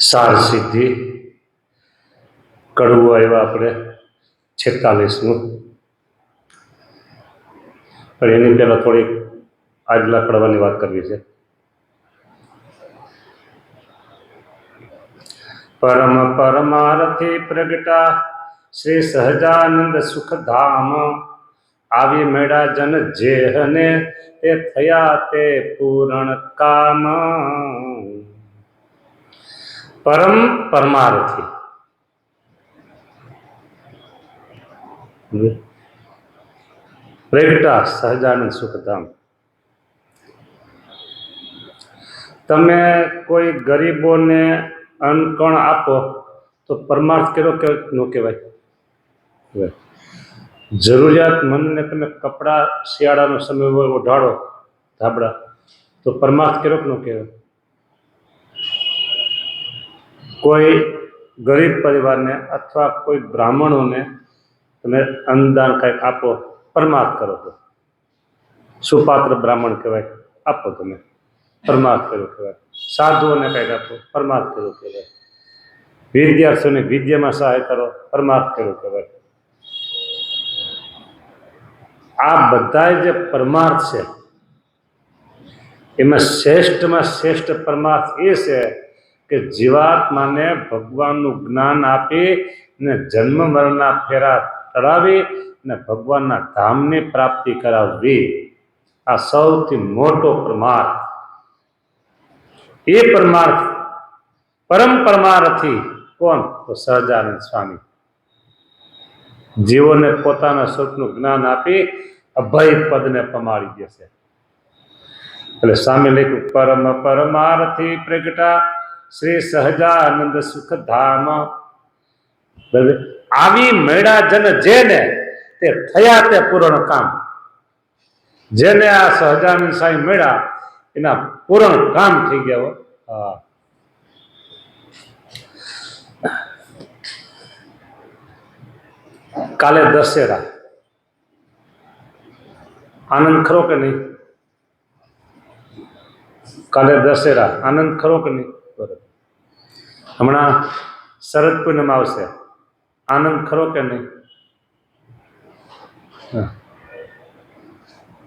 સાર સિદ્ધિ કડવું આવ્યા આપણે 46નું, પણ એની પહેલાં થોડીક આગલા કડવાની વાત કરવી છે. પરમ પરમારથી પ્રગટા શ્રી સહજાનંદ સુખધામ, આવી મેળા જન જેહને તે થયા તે પૂરણ કામ. પરમ પરમારથી પ્રગટા સહજાનંદ સુખધામ. તમે કોઈ ગરીબોને અન્નકણ આપો તો પરમાર્થ કેવો ન કહેવાય? જરૂરિયાતમંદને તમે કપડાં શિયાળાનો સમય હોય ઓઢાડો ધાબળા તો પરમાર્થ કેવો ન કહેવાય? કોઈ ગરીબ પરિવારને અથવા કોઈ બ્રાહ્મણોને તમે અન્નદાન કંઈક આપો, પરમાર્થ કરો છો. સુપાત્ર બ્રાહ્મણ કહેવાય, આપો તમે, પરમાર્થ કર્યો કહેવાય. સાધુઓને કંઈક આપો, પરમાર્થ કર્યો કહેવાય. વિદ્યાર્થીઓને વિદ્યામાં સહાય કરો, પરમાર્થ કર્યો કહેવાય. આ બધા જે પરમાર્થ છે એમાં શ્રેષ્ઠમાં શ્રેષ્ઠ પરમાર્થ એ છે કે જીવાત્માને ભગવાનનું જ્ઞાન આપી ને જન્મ મરણના ફેરા ટળાવી ને ભગવાનના ધામની પ્રાપ્તિ કરાવવી. આ સૌથી મોટો પરમાર્થ. એ પરમાર્થ પરમ પરમાર્થી કોણ? તો સહજાનંદ સ્વામી. જીવોને પોતાના સ્વરૂપનું જ્ઞાન આપી અભય પદને પમાડી દેશે. એટલે સામે લખ્યું પરમ પરમાર્થી પ્રગટા શ્રી સહજાનંદ સુખધામ. આવી મેળા જન જેને તે થયા તે પૂર્ણ કામ. જેને આ સહજાનંદ સ્વામી મેળા એના પૂર્ણ કામ થઈ ગયા. હા, કાલે દશેરા, આનંદ ખરો કે નહીં? કાલે દશેરા, આનંદ ખરો કે નહીં? બરાબર. હમણાં શરદ પૂનમ આવશે, આનંદ ખરો કે નહીં?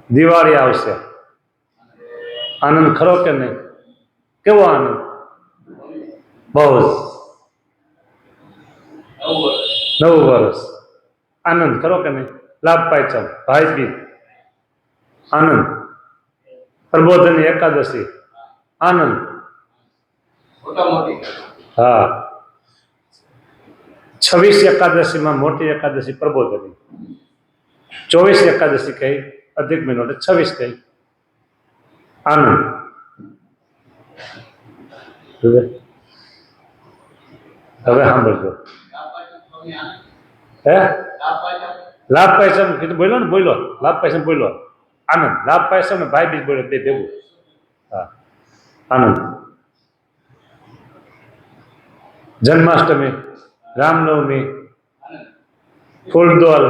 દિવાળી આવશે, આનંદ ખરો કે નહીં? કેવો આનંદ? બહુ જ. નવું વર્ષ, આનંદ ખરો કે નહીં? લાભ પાંચમ, ભાઈ બીજ, આનંદ. પ્રબોધની એકાદશી, આનંદ. હા, 26 એકાદશીમાં મોટી એકાદશી પ્રબોધની, 24 એકાદશી કહી, અધિક મહિનો એટલે 26 કહી, આનંદ. હવે સાંભળજો. હે લાભ પાયસમ કીધું, બોલો ને, બોલો લાભ પાયસમ, બોલો આનંદ. લાભ પાયસમ ને ભાઈ બીજ બોલો બે ભેગું. હા, આનંદ. જન્માષ્ટમી, રામનવમી, ફૂલદોલ,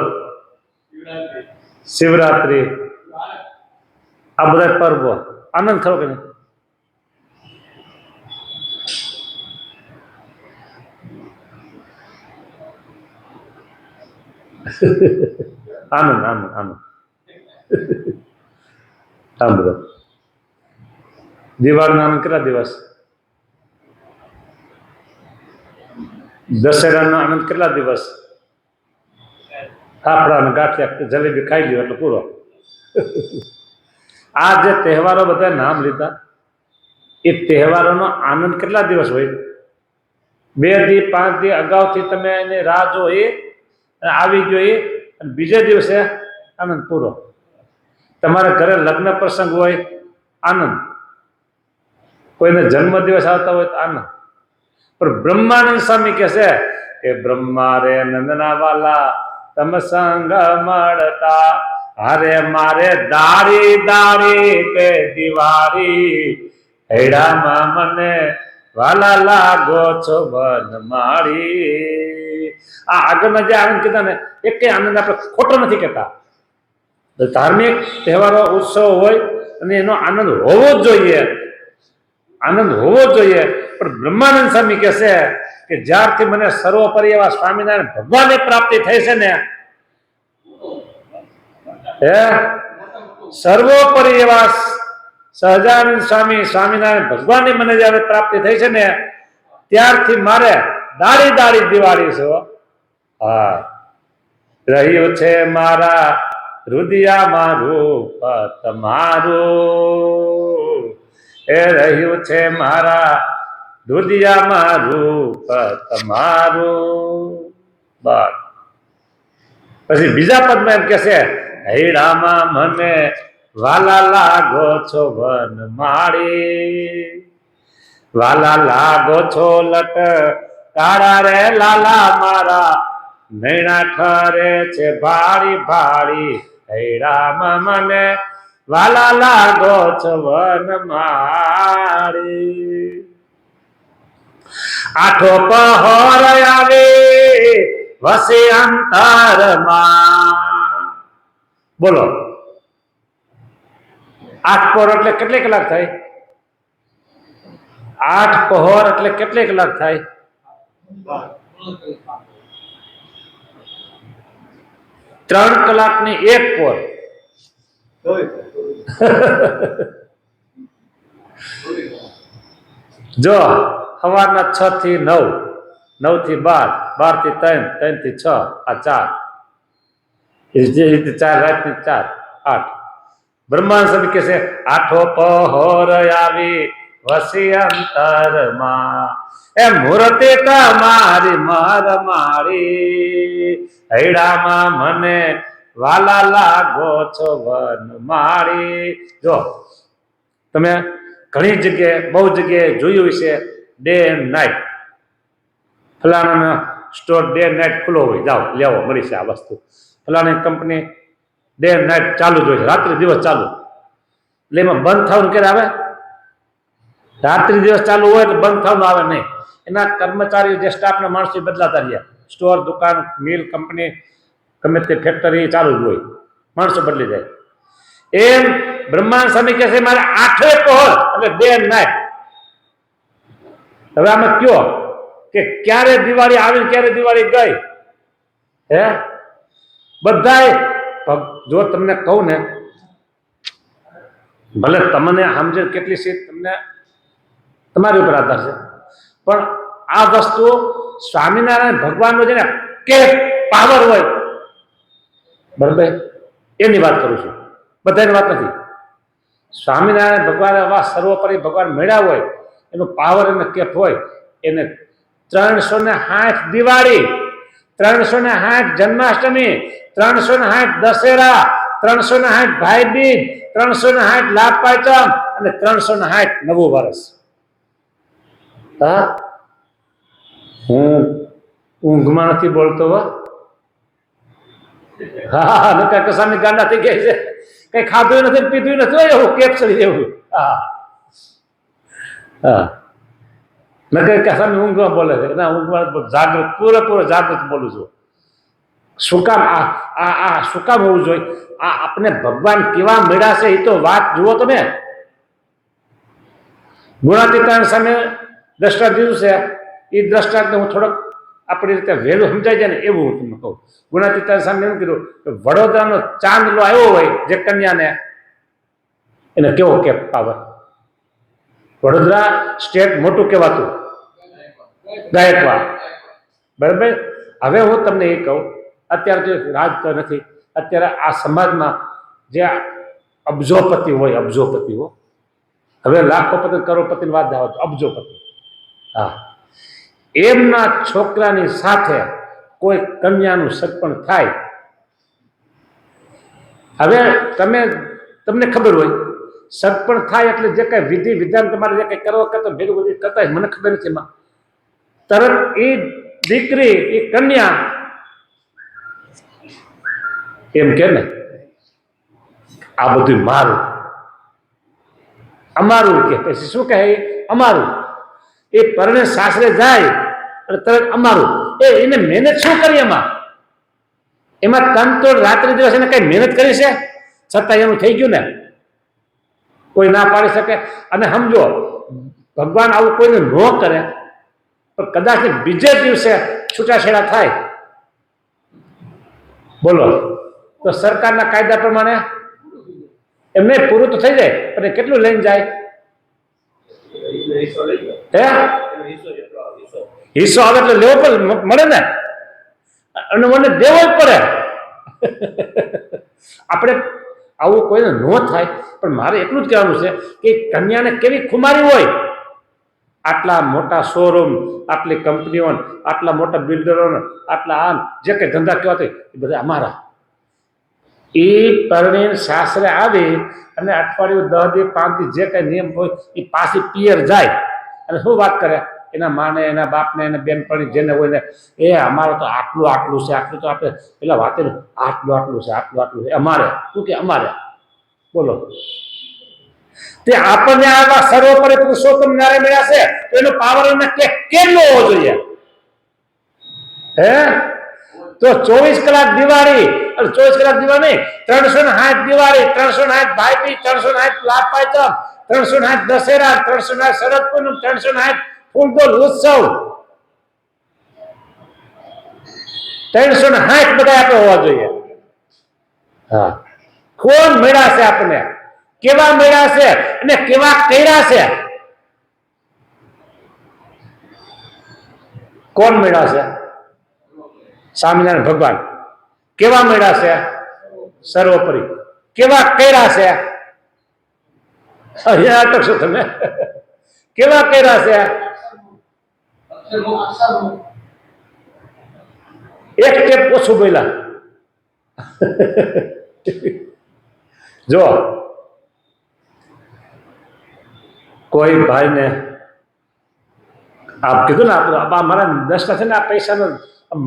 શિવરાત્રી, આ બધા પર્વો, આનંદ ખરો કે નહીં? આનંદ આનંદ આનંદ. સાંભળો, દિવાળીનો આનંદ કેટલા દિવસ? દશેરાનો આનંદ કેટલા દિવસ? ફાફડા અને ગાંઠિયા જલેબી ખાઈ લ્યો એટલે પૂરો. આ જે તહેવારો બધા નામ લીધા એ તહેવારોનો આનંદ કેટલા દિવસ હોય? 2 દી 5 દી અગાઉથી તમે એની રાહ જોઈ, આવી ગયો એ, અને બીજે દિવસે આનંદ પૂરો. તમારા ઘરે લગ્ન પ્રસંગ હોય, આનંદ. કોઈને જન્મદિવસ આવતા હોય તો આનંદ. પણ બ્રહ્માનંદ સ્વામી કહે છે કે બ્રહ્મા રે નંદના વાલા તમ સંગ મળતા, હારે મારે દાડી દાડી કે દિવાળી, હેડામાં મને વાલા લાગો છો વનમાળી. આ આગળના જે આનંદ કીધા ને એક આનંદ આપણે ખોટો નથી કહેતા. ધાર્મિક તહેવારો ઉત્સવ હોય અને એનો આનંદ હોવો જ જોઈએ, આનંદ હોવો જોઈએ. પણ બ્રહ્માનંદ સ્વામી કહે છે કે જ્યારથી મને સર્વોપરી એવા સ્વામિનારાયણ ભગવાનની પ્રાપ્તિ થઈ છે ને, હે સર્વોપરી એવા સહજાનંદ સ્વામી સ્વામિનારાયણ ભગવાનની મને જયારે પ્રાપ્તિ થઈ છે ને, ત્યારથી મારે દાડી દાડી દિવાળી છે. હા, રહ્યું છે મારા હૃદયમાં રૂપ તમારું, એ રહ્યું છે મારા હૃદયમાં રૂપ તમારું. બસ પછી બીજા પદમાં એમ કે છે, હૈડામાં મને વાલા લાગો છો વન માળી, વાલા લાગો છો લટ કાળા રે લાલા મારા, નૈણા ઠરે છે ભાળી ભાળી, હૈડામાં મને વાલા લાગો છો વન માળી. આઠો પહોર આવે વસે અંતરમાં. બોલો, 8 પહોર એટલે કેટલી કલાક થાય? 8 પહોર એટલે કેટલી કલાક થાય? 3 કલાકની 1 પહોર. જો સવારના 6 થી 9, 9 થી 12, 12 થી 3, 3 થી 6, આ 4, જે રીતે 4 રાતની 4, 8. બ્રહ્માંડ સ્વામી કહે છે, આઠો પહોર આવી વસી અંતરમાં, એ મૂર્તિ તમારી મર માળી, હૈડામાં મને વાલા લાગો છો વન માળી. જો તમે ઘણી જગ્યાએ બહુ જગ્યાએ જોયું છે, ડે એન્ડ નાઇટ, ફલાણા સ્ટોર ડે એન્ડ નાઇટ ખુલ્લો હોય, જાઓ લેવો મળી છે આ વસ્તુ. ફલાણી કંપની ડે એન્ડ નાઇટ ચાલુ જ હોય છે, રાત્રિ દિવસ ચાલુ. એટલે એમાં બંધ થવાનું ક્યારે આવે? રાત્રિ દિવસ ચાલુ હોય એટલે બંધ થવાનું આવે નહીં. એના કર્મચારીઓ જે સ્ટાફના માણસો બદલાતા રહ્યા. સ્ટોર, દુકાન, મિલ, કંપની, ગમે તે ફેક્ટરી ચાલુ જ હોય, માણસો બદલી જાય. એમ બ્રહ્માંડ સ્વામી કહે છે, મારે 8 પહોર એટલે ડે એન્ડ નાઇટ. હવે આમાં કયો કે ક્યારે દિવાળી આવી ક્યારે દિવાળી ગઈ? હે બધાય જો તમને કહું ને, ભલે તમને સમજે કેટલી સીટ તમને તમારી ઉપર આધાર છે, પણ આ વસ્તુ સ્વામિનારાયણ ભગવાનનો જેને કે પાવર હોય, બરાબર, એની વાત કરું છું, બધાની વાત નથી. સ્વામિનારાયણ ભગવાન એવા સર્વોપરી ભગવાન મળ્યા હોય, એનો પાવર એને કેફ હોય, એને 360 દિવાળી, 360 જન્માષ્ટમી, 360 દશેરા, 360 ભાઈ બીજ, 360 લાભ પાંચમ અને 360 નવું વર્ષ. હા, હું ઊંઘમાં નથી બોલતો. હા, નકા કસાની ગાંડા થઈ ગયા છે, કઈ ખાધું નથી પીધું નથી, એવું કેપ્સરી એવું. હા હા, નકા કસાની ઊંઘમાં બોલે છે. ના, ઊંઘમાં જાગૃત, પૂરેપૂરો જાગૃત બોલું છું. શું કામ આ શું કામ હોવું જોઈએ? આ આપણે ભગવાન કેવા મળ્યા છે એ તો વાત જુઓ તમે. ગુણાતીતાન સામે દ્રષ્ટાંત દીધું છે, એ દ્રષ્ટાંતને હું થોડોક આપણી રીતે વહેલું સમજાય જાય ને એવું હું તમને કહું. ગુણાતીતાન સામે એમ કીધું કે વડોદરાનો ચાંદલો આવ્યો હોય જે કન્યાને, એને કેવો કે પાવર. વડોદરા સ્ટેટ મોટું કહેવાતું, ગાયકવાડ, બરાબર. હવે હું તમને એ કહું, અત્યારે જે રાજ તો નથી, અત્યારે આ સમાજમાં જે અબજોપતિ હોય, અબજોપતિઓ, હવે લાખોપતિ કરોડપતિની વાત જાવ, અબજોપતિ, હા, એમના છોકરાની સાથે કોઈ કન્યાનું સગપણ થાય. હવે તમને ખબર હોય, સગપણ થાય એટલે જે કઈ વિધિ વિધાન તમારે જે કઈ કરવા કરતા ભેગું બધું કરતા, મને ખબર નથી એમાં. તરત એ દીકરી, એ કન્યા એમ કે ને, આ બધું મારું, અમારું કે. પછી શું કહે? અમારું. એ પરણે સાસરે જાય અને તરત અમારું. એને મહેનત શું કરી? એમાં તનતોડ રાત્રિ દિવસ એને કઈ મહેનત કરી છે? છતાં એનું થઈ ગયું ને, કોઈ ના પાડી શકે. અને સમજો, ભગવાન આવું કોઈને ન કરે, પણ કદાચ બીજે દિવસે છૂટાછેડા થાય, બોલો, તો સરકારના કાયદા પ્રમાણે એમને પૂરું તો થઈ જાય, પણ એ કેટલું લઈને જાય? હિસ્સો આવે એટલે લેવો પડે, મળે ને, અને મને દેવો જ પડે. આપણે આવું કોઈને ન થાય, પણ મારે એટલું જ કહેવાનું છે કે કન્યાને કેવી ખુમારી હોય, આટલા મોટા શોરૂમ, આટલી કંપનીઓ, આટલા મોટા બિલ્ડરો, આટલા આમ જે કંઈ ધંધા કહેવાતા એ બધા અમારા. એ પરણીને સાસરે આવી અને અઠવાડિયું 10 દી 5 દી જે કઈ નિયમ હોય એ પાછી પિયર જાય અને શું વાત કરે એના માને, એના બાપને, એના બેનપણી જેને હોય ને, એ અમારે તો આટલું આટલું છે, આટલું તો આપણે પેલા વાતે આટલું આટલું છે, આટલું આટલું છે, અમારે શું કે અમારે, બોલો. તે આપણને આવા સર્વોપરી પુરુષોત્તમ નારાયણ મળ્યા છે તો એનો પાવર કેટલો હોવો જોઈએ? હે તો 24 કલાક દિવાળી, 24 કલાક દિવાળી 360 દિવાળી, 360 ભાઈબીજ, 360 લાભ પાંચમ, 360 દશેરા, 360 શરદ પૂનમ, 360 ફૂલદોલ ઉત્સવ, 360 બધા આપણે હોવા જોઈએ. હા, કોણ મળ્યા છે આપણને, કેવા મળ્યા છે અને કેવા કર્યા છે? કોણ મળ્યા છે? સ્વામિનારાયણ ભગવાન. કેવા મળ્યા છે? સર્વોપરી. કેવા કર્યા છે? અહીંયા અટકશો તમે. કેવા કર્યા છે? એક સ્ટેપ ઓછું બોલ્યા. જો કોઈ ભાઈને આપ કીધું ને, મારા દસના છે ને આ પૈસાનો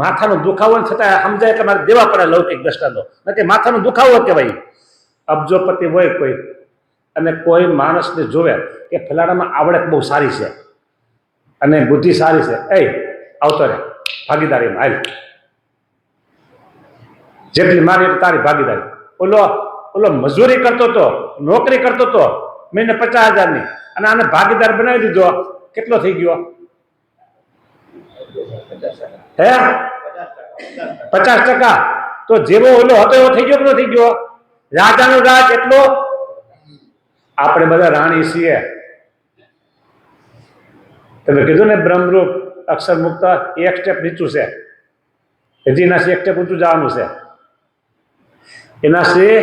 માથાનો દુખાવો છતાં સમજાય એટલે મારે દેવા પડે લૌકિક દસનાનો, નથી માથાનો દુખાવો કહેવાય. અબજોપતિ હોય કોઈ અને કોઈ માણસને જોવે કે ફલાણામાં આવડત બહુ સારી છે અને બુદ્ધિ સારી છે, એ આવતો રે ભાગીદારીમાં હાલ, જેટલી મારી એટલી તારી ભાગીદારી. ઓલો મજૂરી કરતો હતો, નોકરી કરતો હતો મહિને 50,000ની, અને આને ભાગીદાર બનાવી દીધો, કેટલો થઈ ગયો? હે 50%. તો જેવો ઓલો હતો એવો થઈ ગયો કે ન થઈ ગયો? રાજાનો રાજ એટલો. આપણે બધા રાણી છીએ. તમે કીધું ને બ્રહ્મરૂપ અક્ષર મુક્ત એક સ્ટેપ નીચું છે, હજી એનાથી એક સ્ટેપ ઊંચું જવાનું છે, એનાથી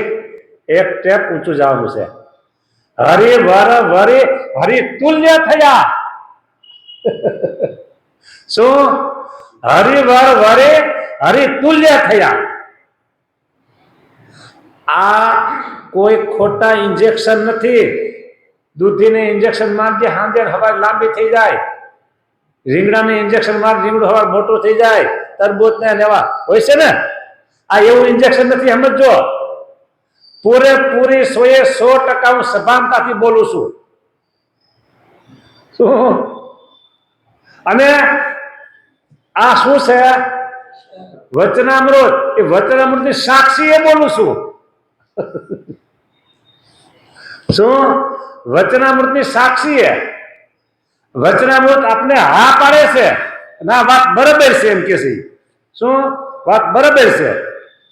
એક સ્ટેપ ઊંચું જવાનું છે. હરિ વર વરી હરિ તુલ્ય થયા. શું? હરિ વર વરે હરિ તુલ્ય થયા. આ કોઈ ખોટા ઇન્જેક્શન નથી. દૂધીને ઇન્જેક્શન મારજે હાંજે હવા લાંબી થઈ જાય, રીંગણાને ઇન્જેક્શન માર રીંગણું હવા મોટું થઈ જાય, તરબૂચને લેવા હોય છે ને, આ એવું ઇન્જેક્શન નથી, સમજો. પૂરેપૂરી 100% હું સભાનતાથી બોલું છું. શું? અને આ શું છે? વચનામૃત. એ વચનામૃતની સાક્ષી એ બોલું છું. શું? વચનામૃતની સાક્ષી એ. વચનામૃત આપને હા પાડે છે, ના વાત બરાબર છે એમ કે છે. શું વાત બરાબર છે?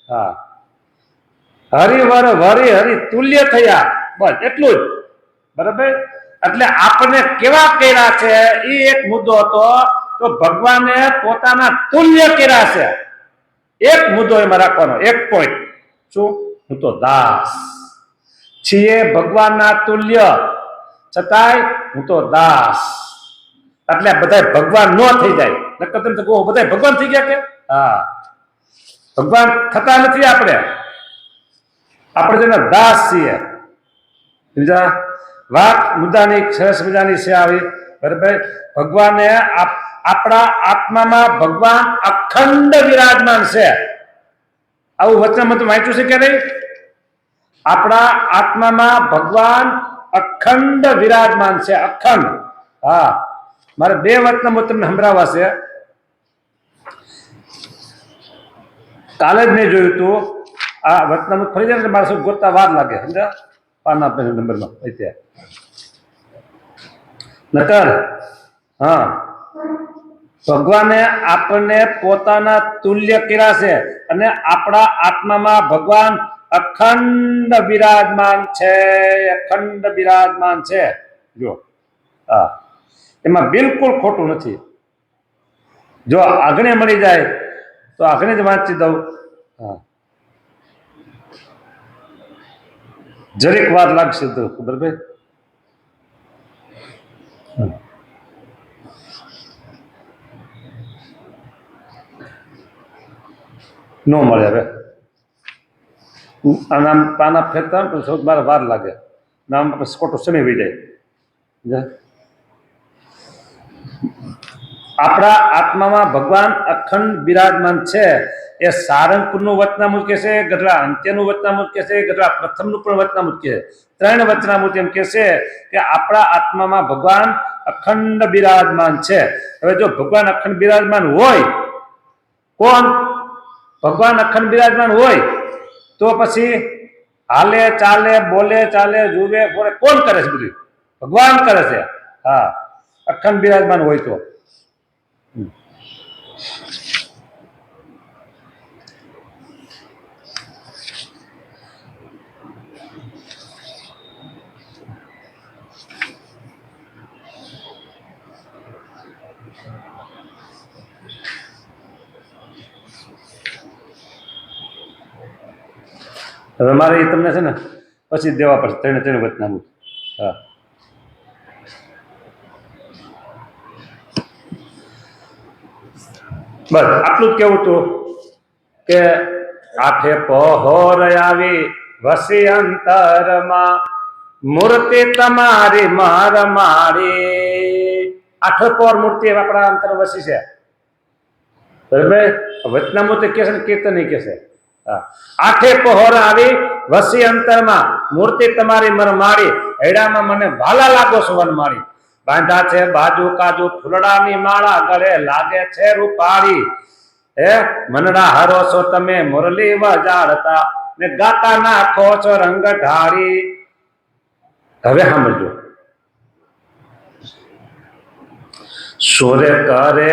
હા, હરિવર વરી હરિ તુલ્ય થયા, બસ એટલું જ. બરાબર. એટલે આપણે કેવા કર્યા છે એ એક મુદ્દો હતો. તો ભગવાને પોતાના તુલ્ય કર્યા છે, એક મુદ્દો એમાં રાખવાનો, એક પોઈન્ટ. શું? હું તો દાસ છીએ ભગવાનના તુલ્ય, છતાંય હું તો દાસ. એટલે બધા ભગવાન ન થઈ જાય. નકર તમે કહો બધા ભગવાન થઈ ગયા કે? હા, ભગવાન થતા નથી. આપણે જેના દાસ છીએ. બીજા વાત મુદ્દાની સરસ મજાની છે આવી. બરાબર. ભગવાને આપણા આત્મામાં ભગવાન અખંડ વિરાજમાન છે. આવું વચનામૃત વાંચ્યું છે કે નહીં? આપણા આત્મામાં ભગવાન અખંડ વિરાજમાન છે, અખંડ. હા, મારે 2 વચનામૃત તમને સંભળાવવા છે. કાલે જ મેં જોયું હતું. આ વચનામૃત ફરી જાય ને મારે શું ગોતતા વાર લાગે, સમજા? પાના નંબરમાં નકર હા ભગવાને આપણને પોતાના તુલ્ય કર્યા છે અને આપણા આત્મામાં ભગવાન અખંડ બિરાજમાન છે, અખંડ બિરાજમાન છે. જો હા એમાં બિલકુલ ખોટું નથી. જો આગળ મળી જાય તો આગળ જ વાંચી દઉં. હા જરીક વાર લાગશે તો ખબર ભાઈ. ન મળે હવે આમ પાના ફેરતા તો સૌ મારે વાર લાગે નામ ખોટો સમય વહી જાય. આપણા આત્મામાં ભગવાન અખંડ બિરાજમાન છે. એ સારંગપુરનું વચનામૃત કે છે, ગઢડા અંત્યનું વચનામૃત કે છે, ગઢડા પ્રથમનું પણ વચનામૃત કે છે. 3 વચનામૃત એમ કે છે કે આપણા આત્મામાં ભગવાન અખંડ બિરાજમાન છે. હવે જો ભગવાન અખંડ બિરાજમાન હોય, કોણ ભગવાન અખંડ બિરાજમાન હોય તો પછી હાલે ચાલે બોલે ચાલે જુએ બોલે કોણ કરે છે? બધું ભગવાન કરે છે. હા અખંડ બિરાજમાન હોય તો. હવે મારે એ તમને છે ને પછી દેવા પડશે 3 વચનામૃત. હા બસ આટલું જ કેવું હતું કે આઠે પહોર આવી વસી અંતરમાં મૂર્તિ તમારી માર મારી. આઠે પહોર મૂર્તિ આપણા અંતર વસી છે. બરાબર વચનામૃત કે છે ને કીર્તન કે છે. આઠે પહોર આવી વસી અંતરમાં મૂર્તિ તમારી મર મારી. હેડામાં મને વાલા લાગો છો વન મારી. બાંધા છે બાજુ કાજુ ફૂલડાની માળા, ગળે લાગે છે રૂપાળી. હે મનડા હરો છો તમે મુરલી વજાડતા ને ગાતા નાખો છો રંગ ઢાળી. હવે સાંભળજો. સોરે કરે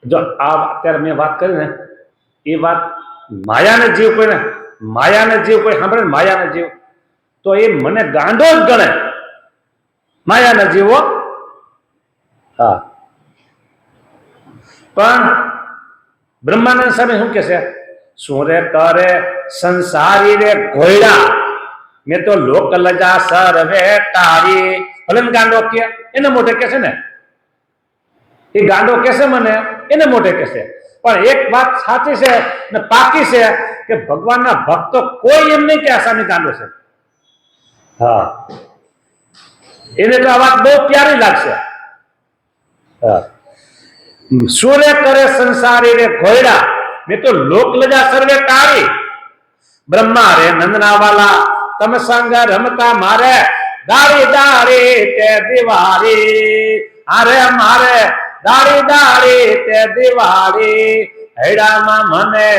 જો આ અત્યારે મેં વાત કરી ને એ વાત માયાને જીવ કોઈ ને માયાને જીવ કોઈ સાંભળે ને માયાને જીવ તો એ મને ગાંડો જ ગણે. માયાને જીવો હા પણ બ્રહ્માનંદ સ્વામી શું કે છે? સોરે કરે સંસારી રે ઘોડા મેં તો લોક લજા સર્વે તારી. ભલે ગાંડો કે એને મોઢે કે છે ને એ ગાંડો કહેશે મને એને મોઢે કહેશે, પણ એક વાત સાચી છે ને પાકી છે કે ભગવાનના ભક્તો કોઈ એમ નહીં કે આસામી ગાંડો છે. હા એને તો આ વાત બહુ પ્યારી લાગશે. હા સૂર્ય કરે સંસારી રે ઘોડા મેં તો લોક લજા સર્વે તારી. બ્રહ્મા રે નંદના વાલા તમ સંગ રમતા મારે દાડી દાડી તે દિવાળી. અરે મારે દાડી દાડી તે દિવાળી. હૈડામાં મને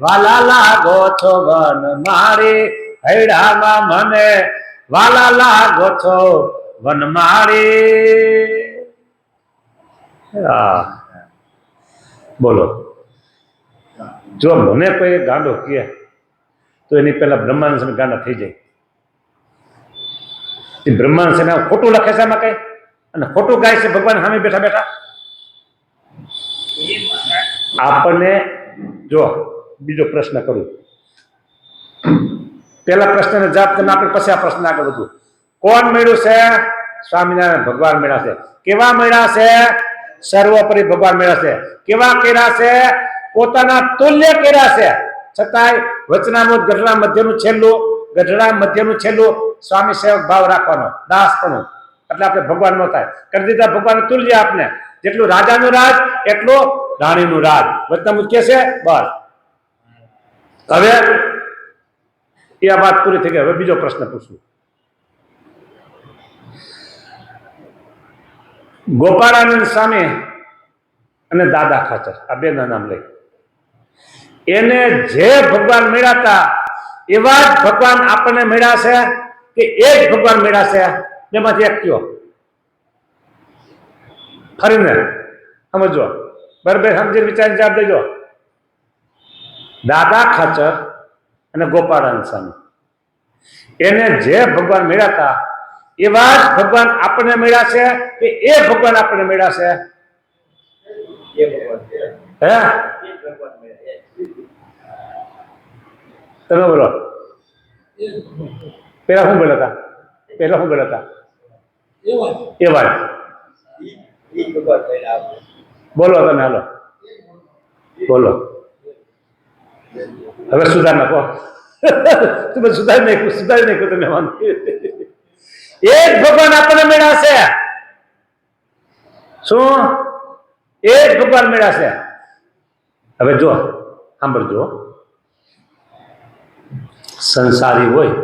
વાલા લાગો છો વન મારી. હૈડામાં મને વાલા લાગો છો વન મારી. બોલો જો મને કોઈ ગાંડો કહે તો એની પહેલા બ્રહ્માનંદ સ્વામી ગાંડા થઈ જાય. એ બ્રહ્માનંદ સ્વામી ખોટું લખે છે આમાં કઈ અને ખોટું ગાય છે ભગવાન સામે બેઠા બેઠા. આપણને જો બીજો પ્રશ્ન કરું, પેલા પ્રશ્નને જવાબ કરીને આપણે પછી આ પ્રશ્ન આગળ વધુ. કોણ મળ્યું છે? સ્વામિનારાયણ ભગવાન મળ્યા છે. કેવા મળ્યા છે? સર્વોપરી ભગવાન મળ્યા છે. કેવા કર્યા છે? પોતાના તુલ્ય કર્યા છે. છતાંય વચનામૃત ગઢડા મધ્યનું છેલ્લું સ્વામી સેવક ભાવ રાખવાનો, દાસપણું, એટલે આપણે ભગવાન નો થાય. કરી દીધા ભગવાન તુલ્ય આપને. જેટલું રાજાનું રાજ એટલું રાણીનું રાજ. વચનામૃત કે છે બસ. હવે એ આ વાત પૂરી થઈ ગઈ. હવે બીજો પ્રશ્ન પૂછું. ગોપાળાનંદ સ્વામી અને દાદા ખાચર આ બે ના નામ લઈ. એને જે ભગવાન મળ્યા હતા એવા જ ભગવાન આપણને મળ્યા છે કે એક ભગવાન મળ્યા છે? બેમાંથી એક કયો? ફરીને સમજો બરાબર, સમજી વિચારીને જવાબ દેજો. દાદા ખાચર અને ગોપાળાનંદ સ્વામી એને જે ભગવાન મળ્યા હતા એવા જ ભગવાન આપણને મળ્યા છે કે એ ભગવાન આપણને મળ્યા છે? હે તમે બોલો. પેલા શું બોલ્યા હતા? પેલા શું બોલ્યા હતા? એવા બોલો તમે, હાલો બોલો. હવે સુધાર નાખો. તમે સુધારી નાખ્યું તમે માનો. એ જ ભગવાન આપણને મળ્યા છે. શું? એ જ ભગવાન મળ્યા છે. હવે જો સાંભળજો, સંસારી હોય,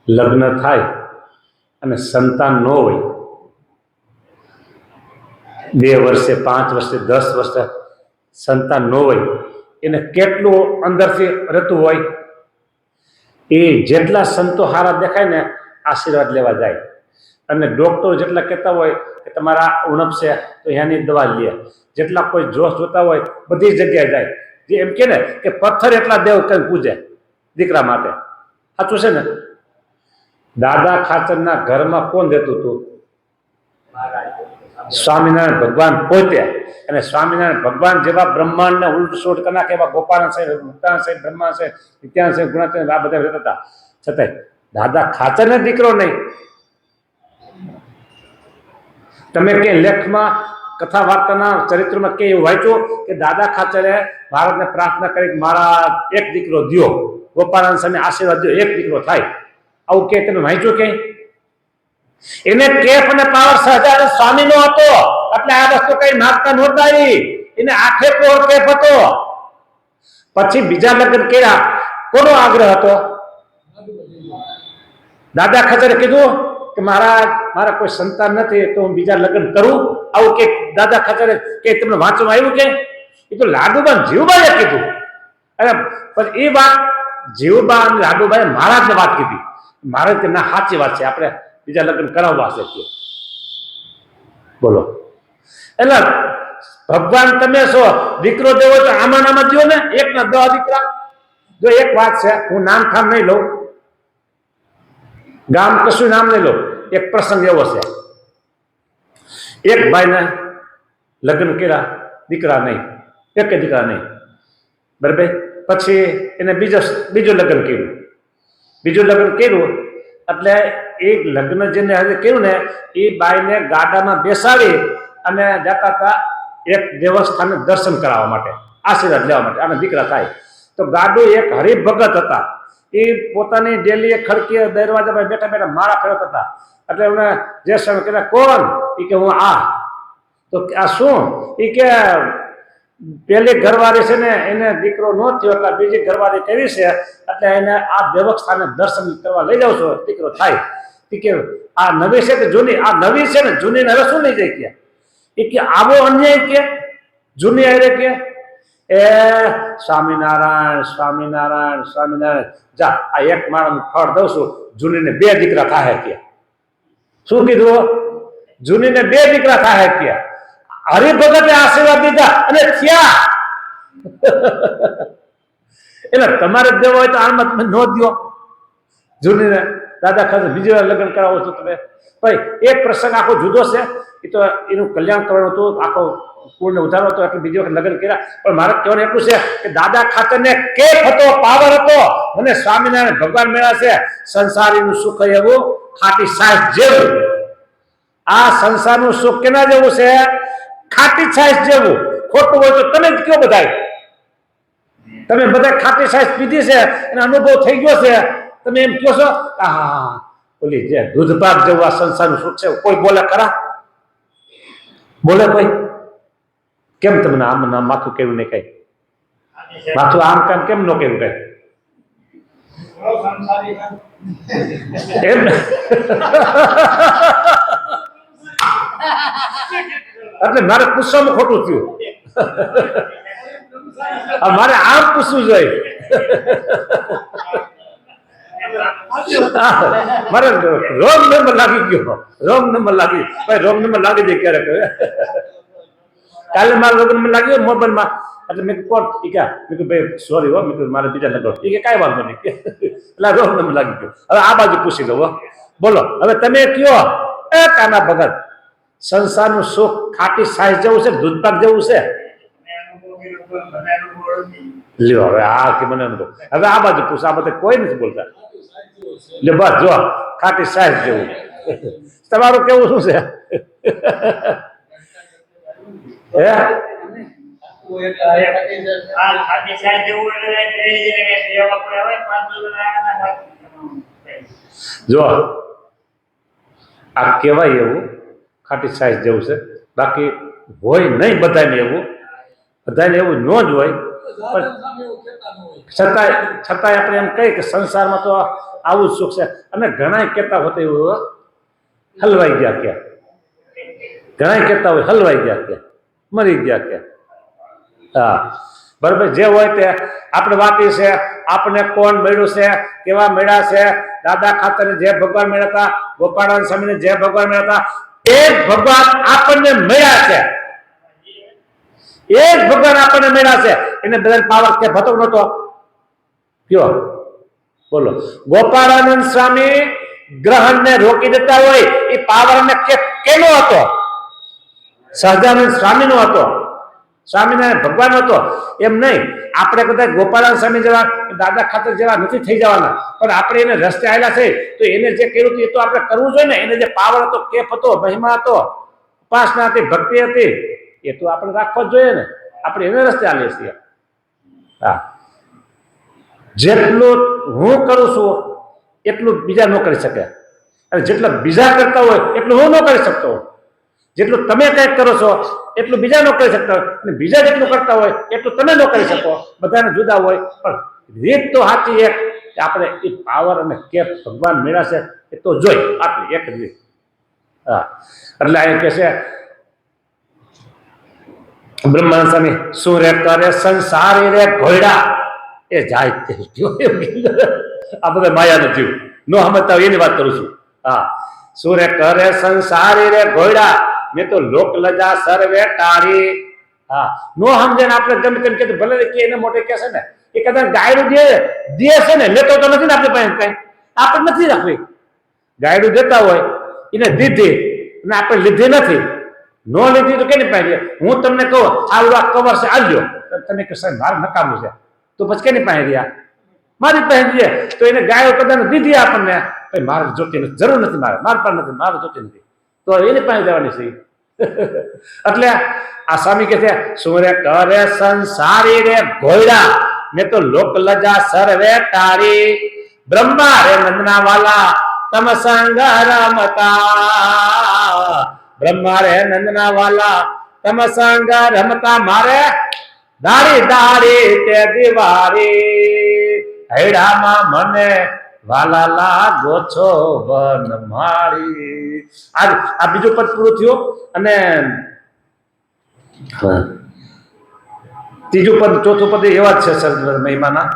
લગ્ન થાય અને સંતાન ન હોય, 2 વર્ષે 5 વર્ષે 10 વર્ષે સંતાન ન હોય, એને કેટલું અંદરથી રહેતું હોય. એ જેટલા સંતો હારા દેખાય ને આશીર્વાદ લેવા જાય, અને ડોક્ટર જેટલા કહેતા હોય કે તમારા ઉણપ છે તો એની દવા લે, જેટલા કોઈ જોશ જોતા હોય બધી જગ્યાએ જાય. જે એમ કે ને કે પથ્થર એટલા દેવ કઈ પૂજે દીકરા માટે. સાચું છે ને? દાદા ખાચરના ઘરમાં કોણ રહેતું હતું? સ્વામિનારાયણ ભગવાન પોતે. અને સ્વામિનારાયણ ભગવાન જેવા બ્રહ્માંડને ઉલટસુલટ કરી નાખે એવા ગોપાલ સાહેબ, મુક્તાન સાહેબ, બ્રહ્મા સાહેબ, નિત્યાન સાહેબ, ગુણાત્યાન આ બધા રહેતા હતા. છતાંય દાદા ખાચરને દીકરો નહીં. તમે કે લેખમાં કથા વાર્તાના ચરિત્રમાં કે એવું વાંચ્યું કે દાદા ખાચરે ભારતને પ્રાર્થના કરી કે મારા એક દીકરો દ્યો, ગોપાળાનંદ સામે આશીર્વાદ દો, એક દીકરો થાય? આવું કે તમે વાંચ્યું કે? એને કેફ અને પાવર સહજાનંદ સ્વામી નો હતો એટલે આ વસ્તુ કઈ નાખતા નહોતા. એને આખે પોર કેફ હતો. પછી બીજા લગ્ન કર્યા, કોનો આગ્રહ હતો? દાદા ખાચરે કીધું કે મારા કોઈ સંતાન નથી તો હું બીજા લગ્ન કરું? આવું કે દાદા ખાચરે કે તમને વાંચવામાં આવ્યું કે? એ તો લાડુબા જીવબાઈએ કીધું. અને પછી એ વાત જીવબા અને લાડુબાએ મહારાજને વાત કીધી. મહારાજ કે ના, સાચી વાત છે, આપણે બીજા લગ્ન કરાવવા છે કે. બોલો. એટલે ભગવાન તમે છો, દીકરો દેવો તો આમાં નામાં દો ને, 1 ના 10 દીકરા. જો એક વાત છે, હું નામ ઠામ નહીં લઉં, ગામ કશું નામ નહીં લઉં. એક પ્રસંગ એવો છે, એક ભાઈને લગ્ન કર્યા, દીકરા નહીં, એક દીકરા નહીં, બરાબર. પછી એને બીજું લગ્ન કર્યું. બીજું લગ્ન કર્યું એટલે એ લગ્ન જેને હવે કર્યું ને એ બાઈને ગાડામાં બેસાડી અને જતા હતા એક દેવસ્થાને દર્શન કરાવવા માટે, આશીર્વાદ લેવા માટે, અને દીકરા થાય. તો ગાડું એક હરિભગત હતા. એ પોતાની ડેલી ખડકી દરવાજા પર બેઠા બેઠા માળા ફેરવતા હતા. એટલે એમને જે સમય કહેતા કોણ? એ કે હું આ. તો આ શું? એ કે પેલી ઘરવાળી છે ને એને દીકરો ન થયો એટલે બીજી ઘરવાળી કરી છે, એટલે એને આ દેવસ્થાને દર્શન કરવા લઈ જાવ છો, દીકરો થાય. એ કે આ નવી છે કે જૂની? આ નવી છે ને, જૂની ને હવે શું લઈ જાય કે? એ કે આવો અન્યાય કે જૂની આરે કે? એ સ્વામિનારાયણ સ્વામિનારાયણ સ્વામિનારાયણ, જા આ એક માણસ ફળ દઉં છું, જૂનીને 2 દીકરા થાય કે. શું કીધું? જૂનીને 2 દીકરા થાય કે. હરિભગતે આશીર્વાદ દીધા અને થયા. એટલે તમારે દેવો હોય તો આમાં તમે નો દો જૂનીને. દાદા ખાચર બીજી વાર લગ્ન કરાવો છો તમે. ભાઈ એક પ્રસંગ આખો જુદો છે, એ તો એનું કલ્યાણ કરવાનું હતું, આખો કુળને ઉધારો હતો એટલે બીજી વખત લગ્ન કર્યા. પણ મારે કહેવાનું એટલું છે કે દાદા ખાચરને કેફ હતો, પાવર હતો. મને સ્વામિનારાયણ ભગવાન મળ્યા છે. સંસારીનું સુખ એવું ખાટી છાશ જેવું. આ સંસારનું સુખ કેના જેવું છે? ખાટી છાશ જેવું. ખોટું હોય તો તમે જ કયો બધાય. તમે બધા ખાટી છાશ પીધી છે, એનો અનુભવ થઈ ગયો છે, તમે એમ કહો છો આ ઓલી જે દૂધપાક જેવું આ સંસારનું સુખ છે. કોઈ બોલે ખરા? બોલે કોઈ? કેમ તમને આમ માથું કેવું નહીં? કઈ માથું આમ કામ કેમ ન કેવું? કઈ એમ એટલે મારે પૂછવામાં ખોટું થયું. મારે આમ પૂછવું જોઈએ. મારે રોંગ નંબર લાગી ગયો, રોંગ નંબર લાગી ભાઈ, રોંગ નંબર લાગી જાય ક્યારેક. કાલે મારા રોંગ નંબર લાગ્યો મોબાઈલમાં, એટલે મેં કોણ એ ક્યાં મેં કીધું ભાઈ સોરી હો, મેં કીધું મારે બીજા નંબર, એ કે કાંઈ વાંધો નહીં, એટલે રોંગ નંબર લાગી ગયો. હવે આ બાજુ પૂછી લઉં, બોલો હવે તમે કયો એ કાના ભગત, સંસારનું સુખ ખાટી સાઈઝ જેવું છે, દૂધપાક જેવું છે? લ્યો હવે આ કે મને અનુભવ. હવે આ બાજુ પૂછ, આ બધા કોઈ નથી બોલતા. લે બસ જો ખાટી સાઈઝ જેવું. તમારું કેવું શું છે? હે જો આ કહેવાય એવું ખાટી સાઈઝ જેવું છે, બાકી હોય નહીં બધાને એવું, બધાને એવું ન જ હોય, પણ છતાંય આપણે એમ કહીએ કે સંસારમાં તો આવું જ સુખ છે. અને ઘણા કહેતા હોતા એવું હલવાઈ ગયા ક્યાં, ઘણા કહેતા હોય હલવાઈ ગયા ક્યાં, મરી ગયા ક્યાં. હા બરાબર, જે હોય તે આપણે વાતી છે, આપણે કોણ મળ્યું છે, કેવા મળ્યા છે, દાદા ખાતર જે ભગવાન મળ્યા હતા, ગોપાળાનંદ સ્વામીને જે ભગવાન મળ્યા હતા, એ ભગવાન આપણને મળ્યા છે, એ જ ભગવાન આપણને મળ્યા છે. એને બધા પાવર કે ભતો નતો કયો બોલો? ગોપાળાનંદ સ્વામી ગ્રહણને રોકી દેતા હોય એ પાવર ને કેનો હતો? સહજાનંદ સ્વામીનો હતો, સ્વામિનારાયણ ભગવાન હતો. એમ નહીં, આપણે કદાચ ગોપાળાનંદ સ્વામી જેવા દાદા ખાતર જેવા નથી થઈ જવાના, પણ આપણે એને રસ્તે આવેલા છે તો એને જે કર્યું હતું એ તો આપણે કરવું જોઈએ ને. એને જે પાવર હતો, કેફ હતો, મહિમા હતો, ઉપાસના હતી, ભક્તિ હતી, એ તો આપણે રાખવો જ જોઈએ ને. આપણે એને રસ્તે આવીએ છીએ. હા, જેટલું હું કરું છું એટલું બીજા ન કરી શકે, અને જેટલા બીજા કરતા હોય એટલું હું ન કરી શકતો. જેટલું તમે કંઈક કરો છો એટલું બીજા ન કરી શકતા હોય, અને બીજા જેટલું કરતા હોય એટલું તમે ન કરી શકો. બધાને જુદા હોય, પણ રીત તો સાચી એક કે આપણે એ પાવર અને કેપ ભગવાન મેળા છે એ તો જોઈ, આટલી એક રીત. હા, એટલે આ કહે છે બ્રહ્માનંદ સ્વામી, શું રે કરે સંસારી રે ઘોડા એ જાય તે. આ બધા માયાનો જીવ નો સમજતા હોય એની વાત કરું છું. હા, શું રે કરે સંસારી રે ઘોડા, મેં તો લોક લજા સર્વે ટાળી. હા, નો સમજે ને આપણે ગમે તેમ કીધું, ભલે કે એને મોટે કે છે ને, એ કદાચ ગાયડું દે છે ને, લેતો તો નથી ને આપણી પાસે કઈ, આપણે નથી રાખવી. ગાયડું દેતા હોય એને દીધી અને આપણે લીધી નથી, નો લીધી તો કેની પાસે? હું તમને કહું આ કવર છે આલ્યો, તમે કે સાહેબ મારે નકામું છે, તો પછી કેની પાસે રહ્યા? મારી પાસે દે. તો એને ગાયો કદાચ દીધી આપણને, ભાઈ મારે જોતી નથી, જરૂર નથી, મારે માર પર નથી, મારે જોતી નથી, તો એની પાસે જવાની છે. એટલે આ સ્વામી કે છે શું રે કરે સંસારી રે ઘોડા, મેં તો લોક લજા સર્વે તારી. બ્રહ્મા રે નંદના વાલા તમ સંગ રમતા, બ્રહ્મા રે નંદના વાલા તમ સંગ રમતા, મારે દાડી દાડી તે દિવાળી, હૈડામાં મને વાલા લાગો છો વન માળી. આ બીજું પદ પૂરું થયું, અને ત્રીજું પદ ચોથું પદ એવા જ છે સર મહિમાના.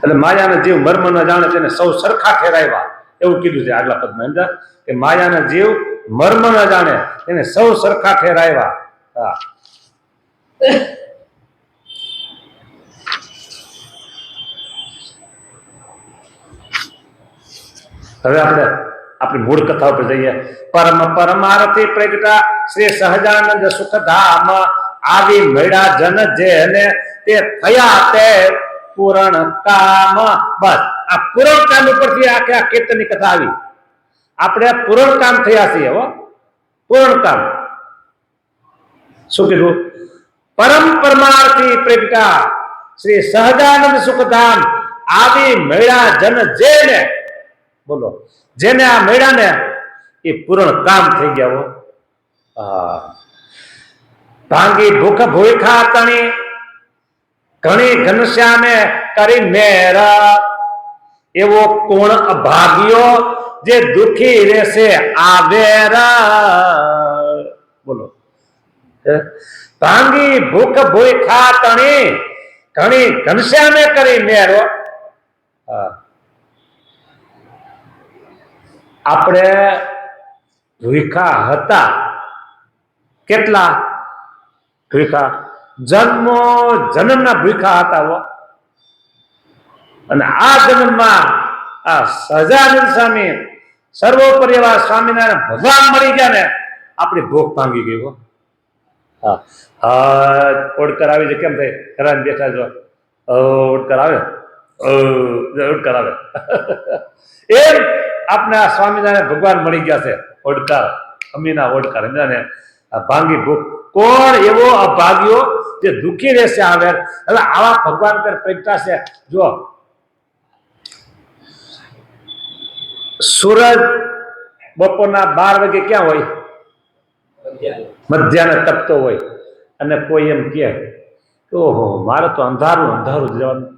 એટલે માયાના જીવ મર્મ ન જાણે તેને સૌ સરખા ઠેરાવ્યા, એવું કીધું છે આગલા પદમાં. સમજા કે માયાના જીવ મર્મ ન જાણે તેને સૌ સરખા ઠેરાવ્યા. હા, હવે આપણે આપણી મૂળ કથા ઉપર જઈએ. પરમ પરમાર્થી પ્રગટા શ્રી સહજાનંદ સુખધામ, આવી મળ્યા જન જેને તે થયા તે પૂરણ કામ. બસ આ પૂરણ કામ ઉપરથી આખે આ કીર્તનની કથા આવી. આપણે પૂરણ કામ થયા છીએ. હો, પૂરણ કામ શું કીધું? પરમ પરમાર્થી પ્રગટા શ્રી સહજાનંદ સુખધામ, આવી મળ્યા જન જેને, બોલો જેને આ મળ્યા ને એ પૂરણ કામ થઈ ગયા. હો, ભાંગી ભૂખ ભૂખા તણી, ઘણી ઘનશ્યામે કરી મેર, એવો કોણ અભાગ્યો જે દુખી રહેશે આવેર. બોલો, ભાંગી ભૂખ ભૂખા તણી, ઘણી ઘનશ્યામે કરી મેર. હા. આપણે ભૂખા હતા કેટલા ભૂખા જન્મના ભૂખા હતા હો. અને આ જન્મમાં આ સહજાનંદ સ્વામી સર્વોપરી એવા સ્વામિનારાયણ ભગવાન મળી ગયા ને આપણી ભૂખ ભાંગી ગઈ હો. હા હા ઓડકર આવી છે કેમ થાય ઘણા બેઠા જો ઓડકર આવે ઓડકર આવે એમ આપણે આ સ્વામિનારાયણ ભગવાન મળી ગયા છે ઓડકાર અમીના ઓડકાર એને ભાંગી ભૂખ. કોણ એવો અભાગ્યો જે દુઃખી રહેશે આવે હવે આવા ભગવાન પર પ્રગટાશે. જો સૂરજ બપોરના 12 વાગે ક્યાં હોય મધ્યાહને તપતો હોય અને કોઈ એમ કહે ઓહો મારે તો અંધારું અંધારું જ જવાનું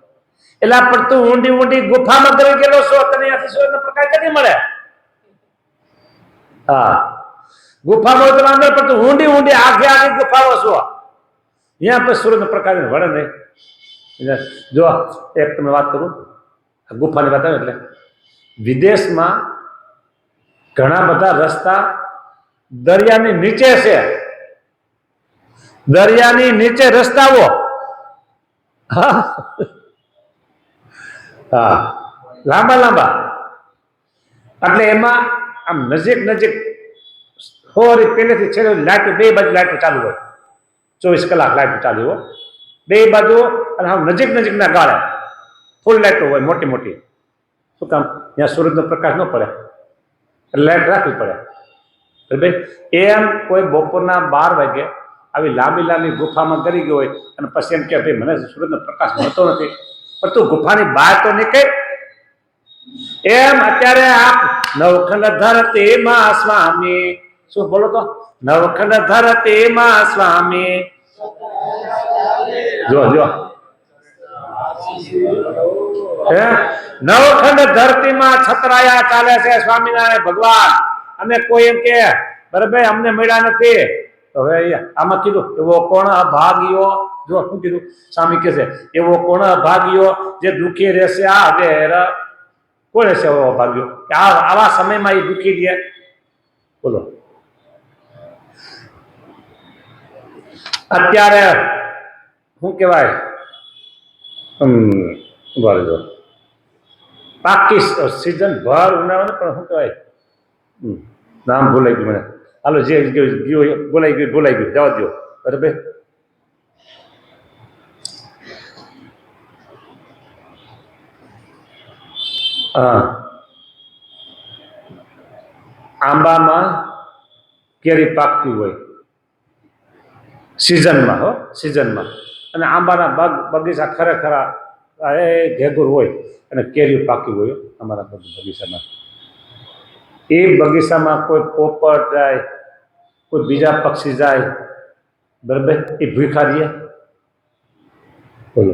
એટલે પણ તું ઊંડી ઊંડી ગુફામાં કરી ગયેલો છો તને ત્યાંથી સૂરજનો પ્રકાશ ક્યાંથી મળે. હા ગુફામાં તમે અંદર પણ તું ઊંડી ઊંડી આખે આખી ગુફાઓ છો ત્યાં પછી સૂરજનો પ્રકાશ વળે નહીં. જો એક તમે વાત કરું ગુફાની વાત આવે એટલે વિદેશમાં ઘણા બધા રસ્તા દરિયાની નીચે છે. દરિયાની નીચે રસ્તાઓ હા લાંબા લાંબા એટલે એમાં આમ નજીક નજીક થોડી પહેલેથી છેલ્લે લાઈટ બે બાજુ લાઈટ ચાલુ હોય 24 કલાક લાઈટ ચાલુ હોય બે બાજુ અને આમ નજીક નજીકના ગાળે ફૂલ લાઈટો હોય મોટી મોટી. શું કામ ત્યાં સૂરજનો પ્રકાશ ન પડે એટલે લાઈટ રાખવી પડે. ભાઈ એમ કોઈ બપોરના 12 વાગે આવી લાંબી લાંબી ગુફામાં કરી ગયો હોય અને પછી એમ કે ભાઈ મને સૂરજનો પ્રકાશ મળતો નથી પણ તું ગુફાની બહાર તો નીકળ. એમ અત્યારે આપ નવખંડ ધરતીમાં સ્વામી શું બોલો તો નવખંડ ધરતીમાં સ્વામી જો જો નવખંડ ધરતીમાં છતરાયા ચાલે છે સ્વામિનારાયણ ભગવાન. અને કોઈ એમ કે બરાબર અમને મળ્યા નથી તો હવે આમાં કીધું એવો કોણ અભાગ્યો. જો શું કીધું સ્વામી કે છે એવો કોણ અભાગ્યો જે દુઃખી રહેશે આવે કોણ છે એવો અભાગ્યો કે આવા સમયમાં એ દુઃખી રહે. બોલો અત્યારે શું કહેવાય પાકી સીઝન ભર ઉનાળાને પણ શું કહેવાય નામ ભૂલાઈ ગયું મને. હાલો જે ગયું બોલાઈ ગયું જવા દો બરાબર. હા આંબામાં કેરી પાકતી હોય સિઝનમાં હો સિઝનમાં અને આંબાના બગીચા ખરેખર ઘેઘુર હોય અને કેરીઓ પાકી હોય અમારા બગીચામાં. એ બગીચામાં કોઈ પોપટ જાય કોઈ બીજા પક્ષી જાય બરાબર એ ભૂખા રહીએ. બોલો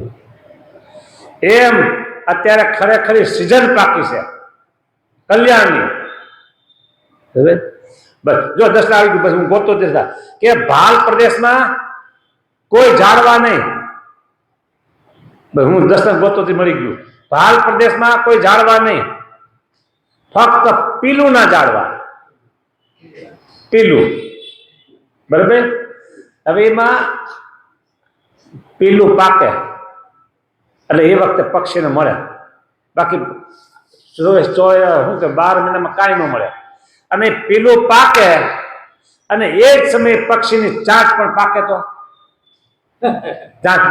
એમ અત્યારે ખરેખર સિઝન પાકી છે કલ્યાણની. બસ જો દસરા આવી ગયું બસ હું ગોતો દસરા કે ભાલ પ્રદેશમાં કોઈ ઝાડવા નહીં. બસ હું દસરા ગોતોથી મળી ગયું. ભાલ પ્રદેશમાં કોઈ ઝાડવા નહીં ફક્ત પીલું ના ઝાડવા પીલું બરાબર. હવે એમાં પીલું પાકે એટલે એ વખતે પક્ષીને મળે બાકી શું કે 12 મહિનામાં કાંઈ ન મળે. અને પીલું પાકે અને એ જ સમયે પક્ષીની ચાંચ પણ પાકે તો ચાંચ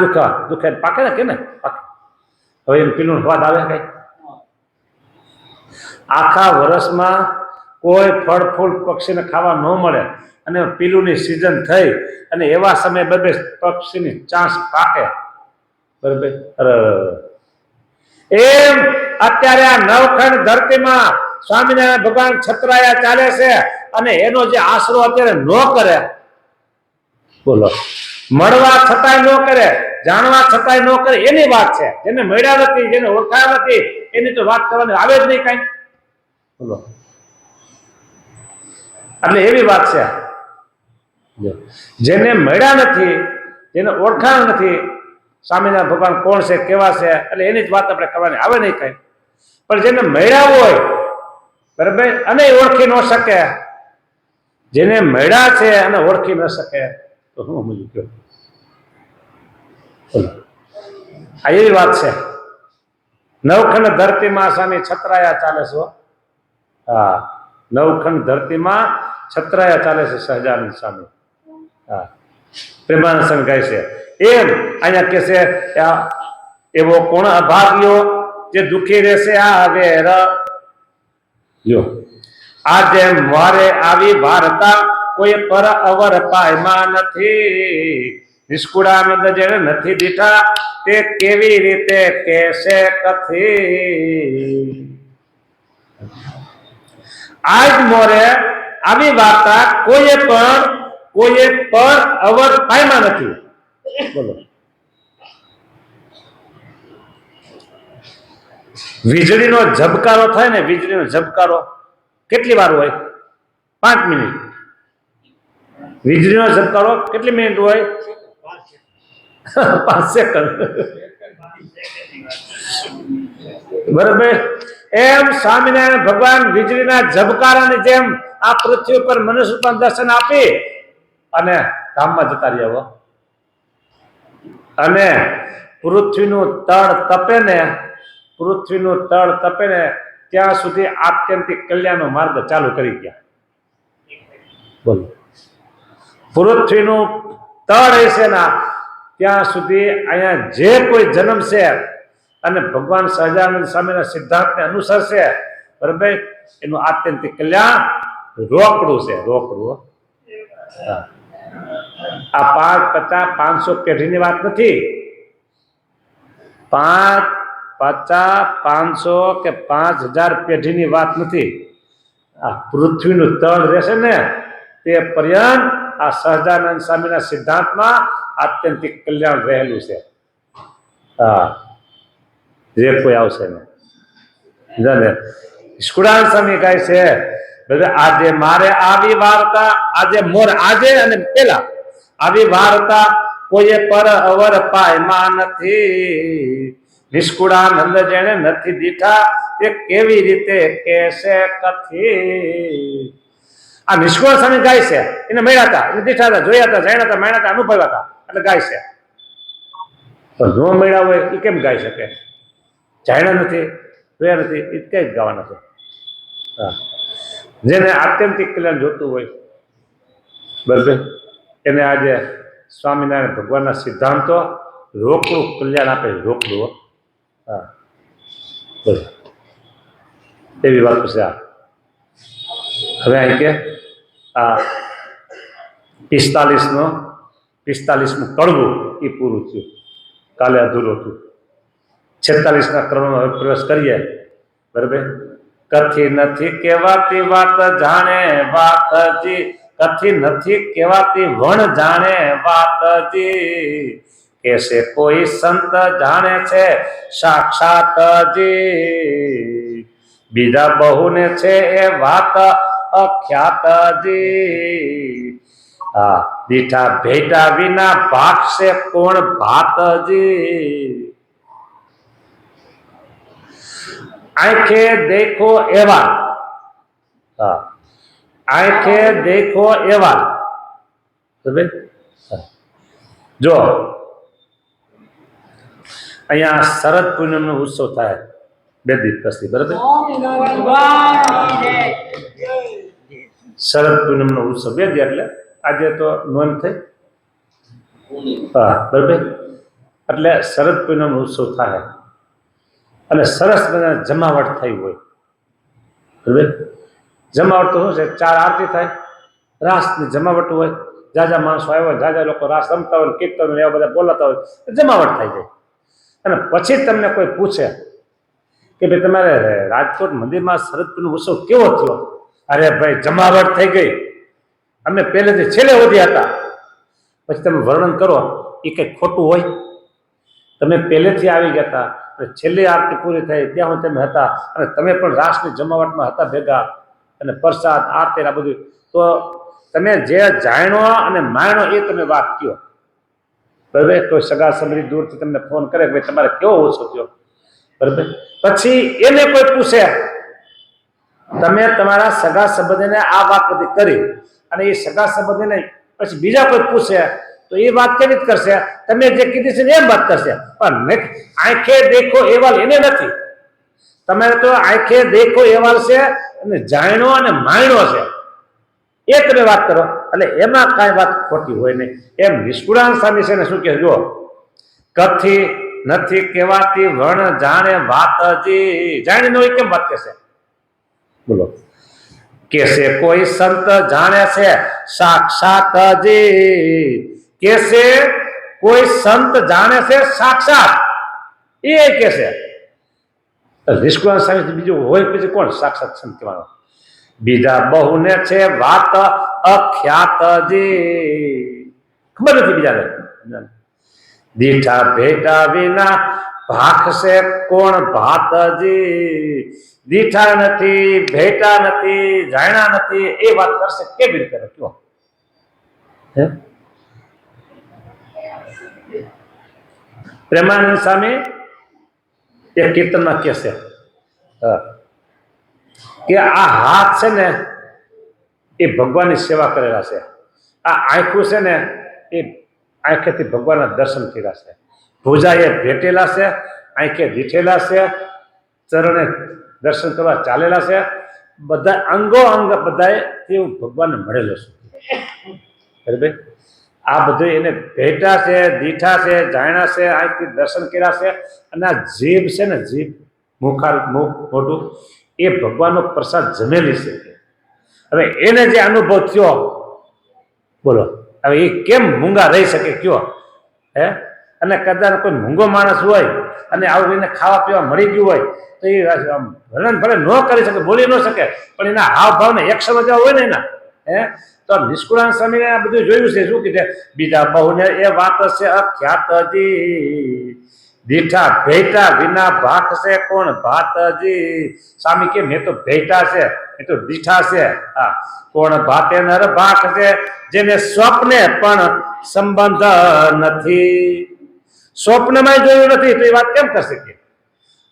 દુખે પાકે ને કે ને પાકે. હવે એનું પીલું સ્વાદ આવે કઈ. આખા વર્ષમાં કોઈ ફળ ફૂલ પક્ષીને ખાવા ન મળે અને પીલુંની સિઝન થઈ અને એવા સમયે બબે પક્ષીની ચાંચ પાકે બરાબર. એમ અત્યારે આ નવખંડ ધરતીમાં સ્વામિનારાયણ ભગવાન છતરાયા ચાલે છે અને એનો જે આશરો અત્યારે ન કરે બોલો મળવા છતાંય ન કરે જાણવા છતાંય ન કરે એની વાત છે. જેને મળ્યા નથી જેને ઓળખાયા નથી એની તો વાત કરવાની આવે જ નહીં કઈ. બોલો એટલે એવી વાત છે જેને મળ્યા નથી જેને ઓળખાયા નથી સ્વામિનારાયણ ભગવાન કોણ છે કેવા છે એટલે એની જ વાત આપણે કરવાની આવે નહીં કઈ. પણ જેને મળ્યા હોય બરાબર અને એ ઓળખી ન શકે, જેને મળ્યા છે અને ઓળખી ન શકે તો હું સમજુ કયો? આ એવી વાત છે. નવખંડ ધરતીમાં સ્વામી છત્રાયા ચાલે છે. હા, નવખંડ ધરતીમાં છત્રાયા ચાલે છે સહજાનંદ સ્વામી. હા, પ્રેમાનંદ સ્વામી કહે છે એમ અહીંયા કે છે એવો કોણ અભાગ્યો જે દુખી રહેશે આવે જો આજે મારે આવી વાર્તા કોઈ પર અવર પાયમાં નથી, નિષ્કુળાનંદ જેને નથી દીઠા તે કેવી રીતે કેશે કથી. આજ મોરે આવી વાર્તા કોઈએ પર અવર પાયમાં નથી. બોલો, વીજળીનો ઝબકારો થાય ને, વીજળીનો ઝબકારો કેટલી વાર હોય? 5 મિનિટ. વીજળીનો ઝબકારો કેટલી મિનિટ હોય? 5 સેકન્ડ. બરાબર. એમ સ્વામિનારાયણ ભગવાન વીજળીના ઝબકારાની જેમ આ પૃથ્વી પર મનુષ્ય પર દર્શન આપી અને ધામમાં જતા રહ્યા. અને પૃથ્વીનું તળ તપે ને, પૃથ્વીનું તળ તપે ને ત્યાં સુધી આત્યંતિક કલ્યાણનો માર્ગ ચાલુ કરી ગયા. બોલો, પૃથ્વીનું તળ હશે ને ત્યાં સુધી અહીંયા જે કોઈ જન્મ છે અને ભગવાન સહજાનંદ સ્વામીના સિદ્ધાંતને અનુસરશે બરાબર, એનું આત્યંતિક કલ્યાણ રોકડું છે, રોકડું. આ 5, 50, 500 પેઢીની વાત નથી. 5, 50, 500 કે 5000 પેઢીની વાત નથી. આ પૃથ્વીનું તળ રહેશે ને તે પર્યંત આ સહજાનંદ સ્વામીના સિદ્ધાંતમાં આત્યંતિક કલ્યાણ રહેલું છે. હા, જે કોઈ આવશે ને જાણે સ્કુડાન સ્વામી કહે છે આજે મારે આવી વાર્તા, આજે મોર, આજે અને પેલા આવી વાર્તા કોઈએ પર અવર પાયમાં નથી, નિષ્કુળાનંદ જેને નથી દીઠા તે કેવી રીતે કેશે કથી. આ નિષ્કુળ સ્વામી ગાય છે, એને મળ્યા હતા, એને દીઠા હતા, જોયા હતા, જાણ્યા હતા, માણ્યા હતા, અનુભવ્યા હતા એટલે ગાય છે. પણ ન મળ્યા હોય એ કેમ ગાઈ શકે? જાણ્યા નથી, જોયા નથી, એ કઈ ગાવાના છે? હા, જેને આત્યંતિક કલ્યાણ જોતું હોય બરાબર, એને આજે સ્વામિનારાયણ ભગવાનના સિદ્ધાંતો રોકડું કલ્યાણ આપે, રોકડું. હા, બરાબર, એવી વાત છે. આ હવે અહીં કે આ 45મું કડવું એ પૂરું થયું, કાલે અધૂરું હતું. 46ના ક્રમમાં પ્રવેશ કરીએ બરાબર. કથી નથી કહેવાતી વાત જાણે વાતજી, કથી નથી કહેવાતી વણ જાણે વાતજી, કેસે કોઈ સંત જાણે છે સાક્ષાતજી, બીજા બહુને છે એ વાત અખ્યાતજી, હા દીઠા ભેટા વિના ભાગશે કોણ ભાતજી. આંખે દેખો એવા, હા આંખે દેખો એવા. જો અહીંયા શરદ પૂનમનો ઉત્સવ થાય 2 દિવસ પછી બરાબર. શરદ પૂનમનો ઉત્સવ 2 દિવસ એટલે આજે તો નોંધ થઈ. હા બરાબર, એટલે શરદ પૂનમનો ઉત્સવ થાય અને સરસ બધા જમાવટ થઈ હોય બરાબર. જમાવટ તો શું છે? 4 આરતી થાય, રાસની જમાવટ હોય, જાજા માણસો આવ્યા, જાજા લોકો રાસ રમતા હોય, કીર્તન એવા બધા બોલાતા હોય, જમાવટ થઈ જાય. અને પછી તમને કોઈ પૂછે કે ભાઈ તમારે રાજકોટ મંદિરમાં શરદ પૂનમ ઉત્સવ કેવો થયો? અરે ભાઈ જમાવટ થઈ ગઈ, અમે પહેલેથી છેલ્લે સુધી હતા. પછી તમે વર્ણન કરો એ કંઈક ખોટું હોય? તમે પહેલેથી આવી ગયા હતા, છેલ્લી આરતી પૂરી થઈ ત્યાં તમે હતા, અને તમે પણ રાસની જમાવટમાં હતા ભેગા, અને પ્રસાદ આરતી આ બધું, તો તમે જે જાણ્યો અને માણ્યો એ તમે વાત કહો બરાબર. કોઈ સગા સંબંધી દૂરથી તમને ફોન કરે ભાઈ તમારે કેવો ઓછો થયો બરાબર. પછી એને કોઈ પૂછે, તમે તમારા સગા સંબંધીને આ વાત બધી કરી અને એ સગા સંબંધીને પછી બીજા કોઈ પૂછે તો એ વાત કેવી રીતે કરશે? તમે જે કીધી છે એમ વાત કરશે, પણ આંખે દેખો એવાલ એને નથી. તમે તો આંખે દેખો એવાલ છે અને જાણ્યો અને માણ્યો છે એ તમે વાત કરો, એટલે એમાં કાંઈ વાત ખોટી હોય નહીં. એમ નિષ્કુળાન સ્વામી છે ને શું કહે, જો કથી નથી કહેવાતી વર્ણ જાણે વાત હજી, જાણીને હોય કેમ વાત કહેશે? બોલો. કેસે કોઈ સંત જાણે છે સાક્ષાત હજી, કેસે કોઈ સંત જાણે છે સાક્ષાત, એ કેસે નિષ્કુળાન સ્વામી બીજું હોય પછી કોણ સાક્ષાત સંત કહેવાનો? બીજા બહુને છે વાત અખ્યાતજી, ખબર નથી બીજાને. દીઠા ભેટા વિના ભાખશે કોણ ભાતજી, દીઠા નથી, ભેટા નથી, જાણ્યા નથી, એ વાત કરશે કેવી રીતે? કયો પ્રેમાનંદ સ્વામી એક કીર્તનમાં કહે છે કે આ હાથ છે ને એ ભગવાનની સેવા કરેલા છે, આ આંખું છે ને એ આંખેથી ભગવાનના દર્શન કર્યા છે, ભુજા એ ભેટેલા છે, આંખે દીઠેલા છે, ચરણે દર્શન કરવા ચાલેલા છે, બધા અંગો અંગ બધાએ તેવું ભગવાનને મળેલો છે. બરાબર. આ બધું એને ભેટા છે, દીઠા છે, જાણ્યા છે, આંખથી દર્શન કર્યા છે, અને આ જીભ છે ને, જીભ મુખ મોઢું એ ભગવાનનો પ્રસાદ જમેલી છે. હવે એને જે અનુભવ થયો, બોલો હવે એ કેમ મૂંગા રહી શકે? કયો હે? અને કદાચ કોઈ મૂંગો માણસ હોય અને આવું એને ખાવા પીવા મળી ગયું હોય તો એ વર્ણન ભલે ન કરી શકે, બોલી ન શકે, પણ એના હાવભાવને એક્શન જેવા હોય ને એના, હે? તો નિષ્કુળાન સ્વામીને આ બધું જોયું છે. શું કીધે? બીજા બહુને એ વાત છે અખ્યાતજી, દીઠા ભેટા વિના ભાખશે કોણ ભાતજી. સ્વામી કે મેં તો ભેટા છે, મેં તો દીઠા છે, હા, કોણ ભાતે નર ભાખ છે, જેને સ્વપ્ને પણ સંબંધ નથી. સ્વપ્નમાં જોયું નથી તો એ વાત કેમ કરશે? કે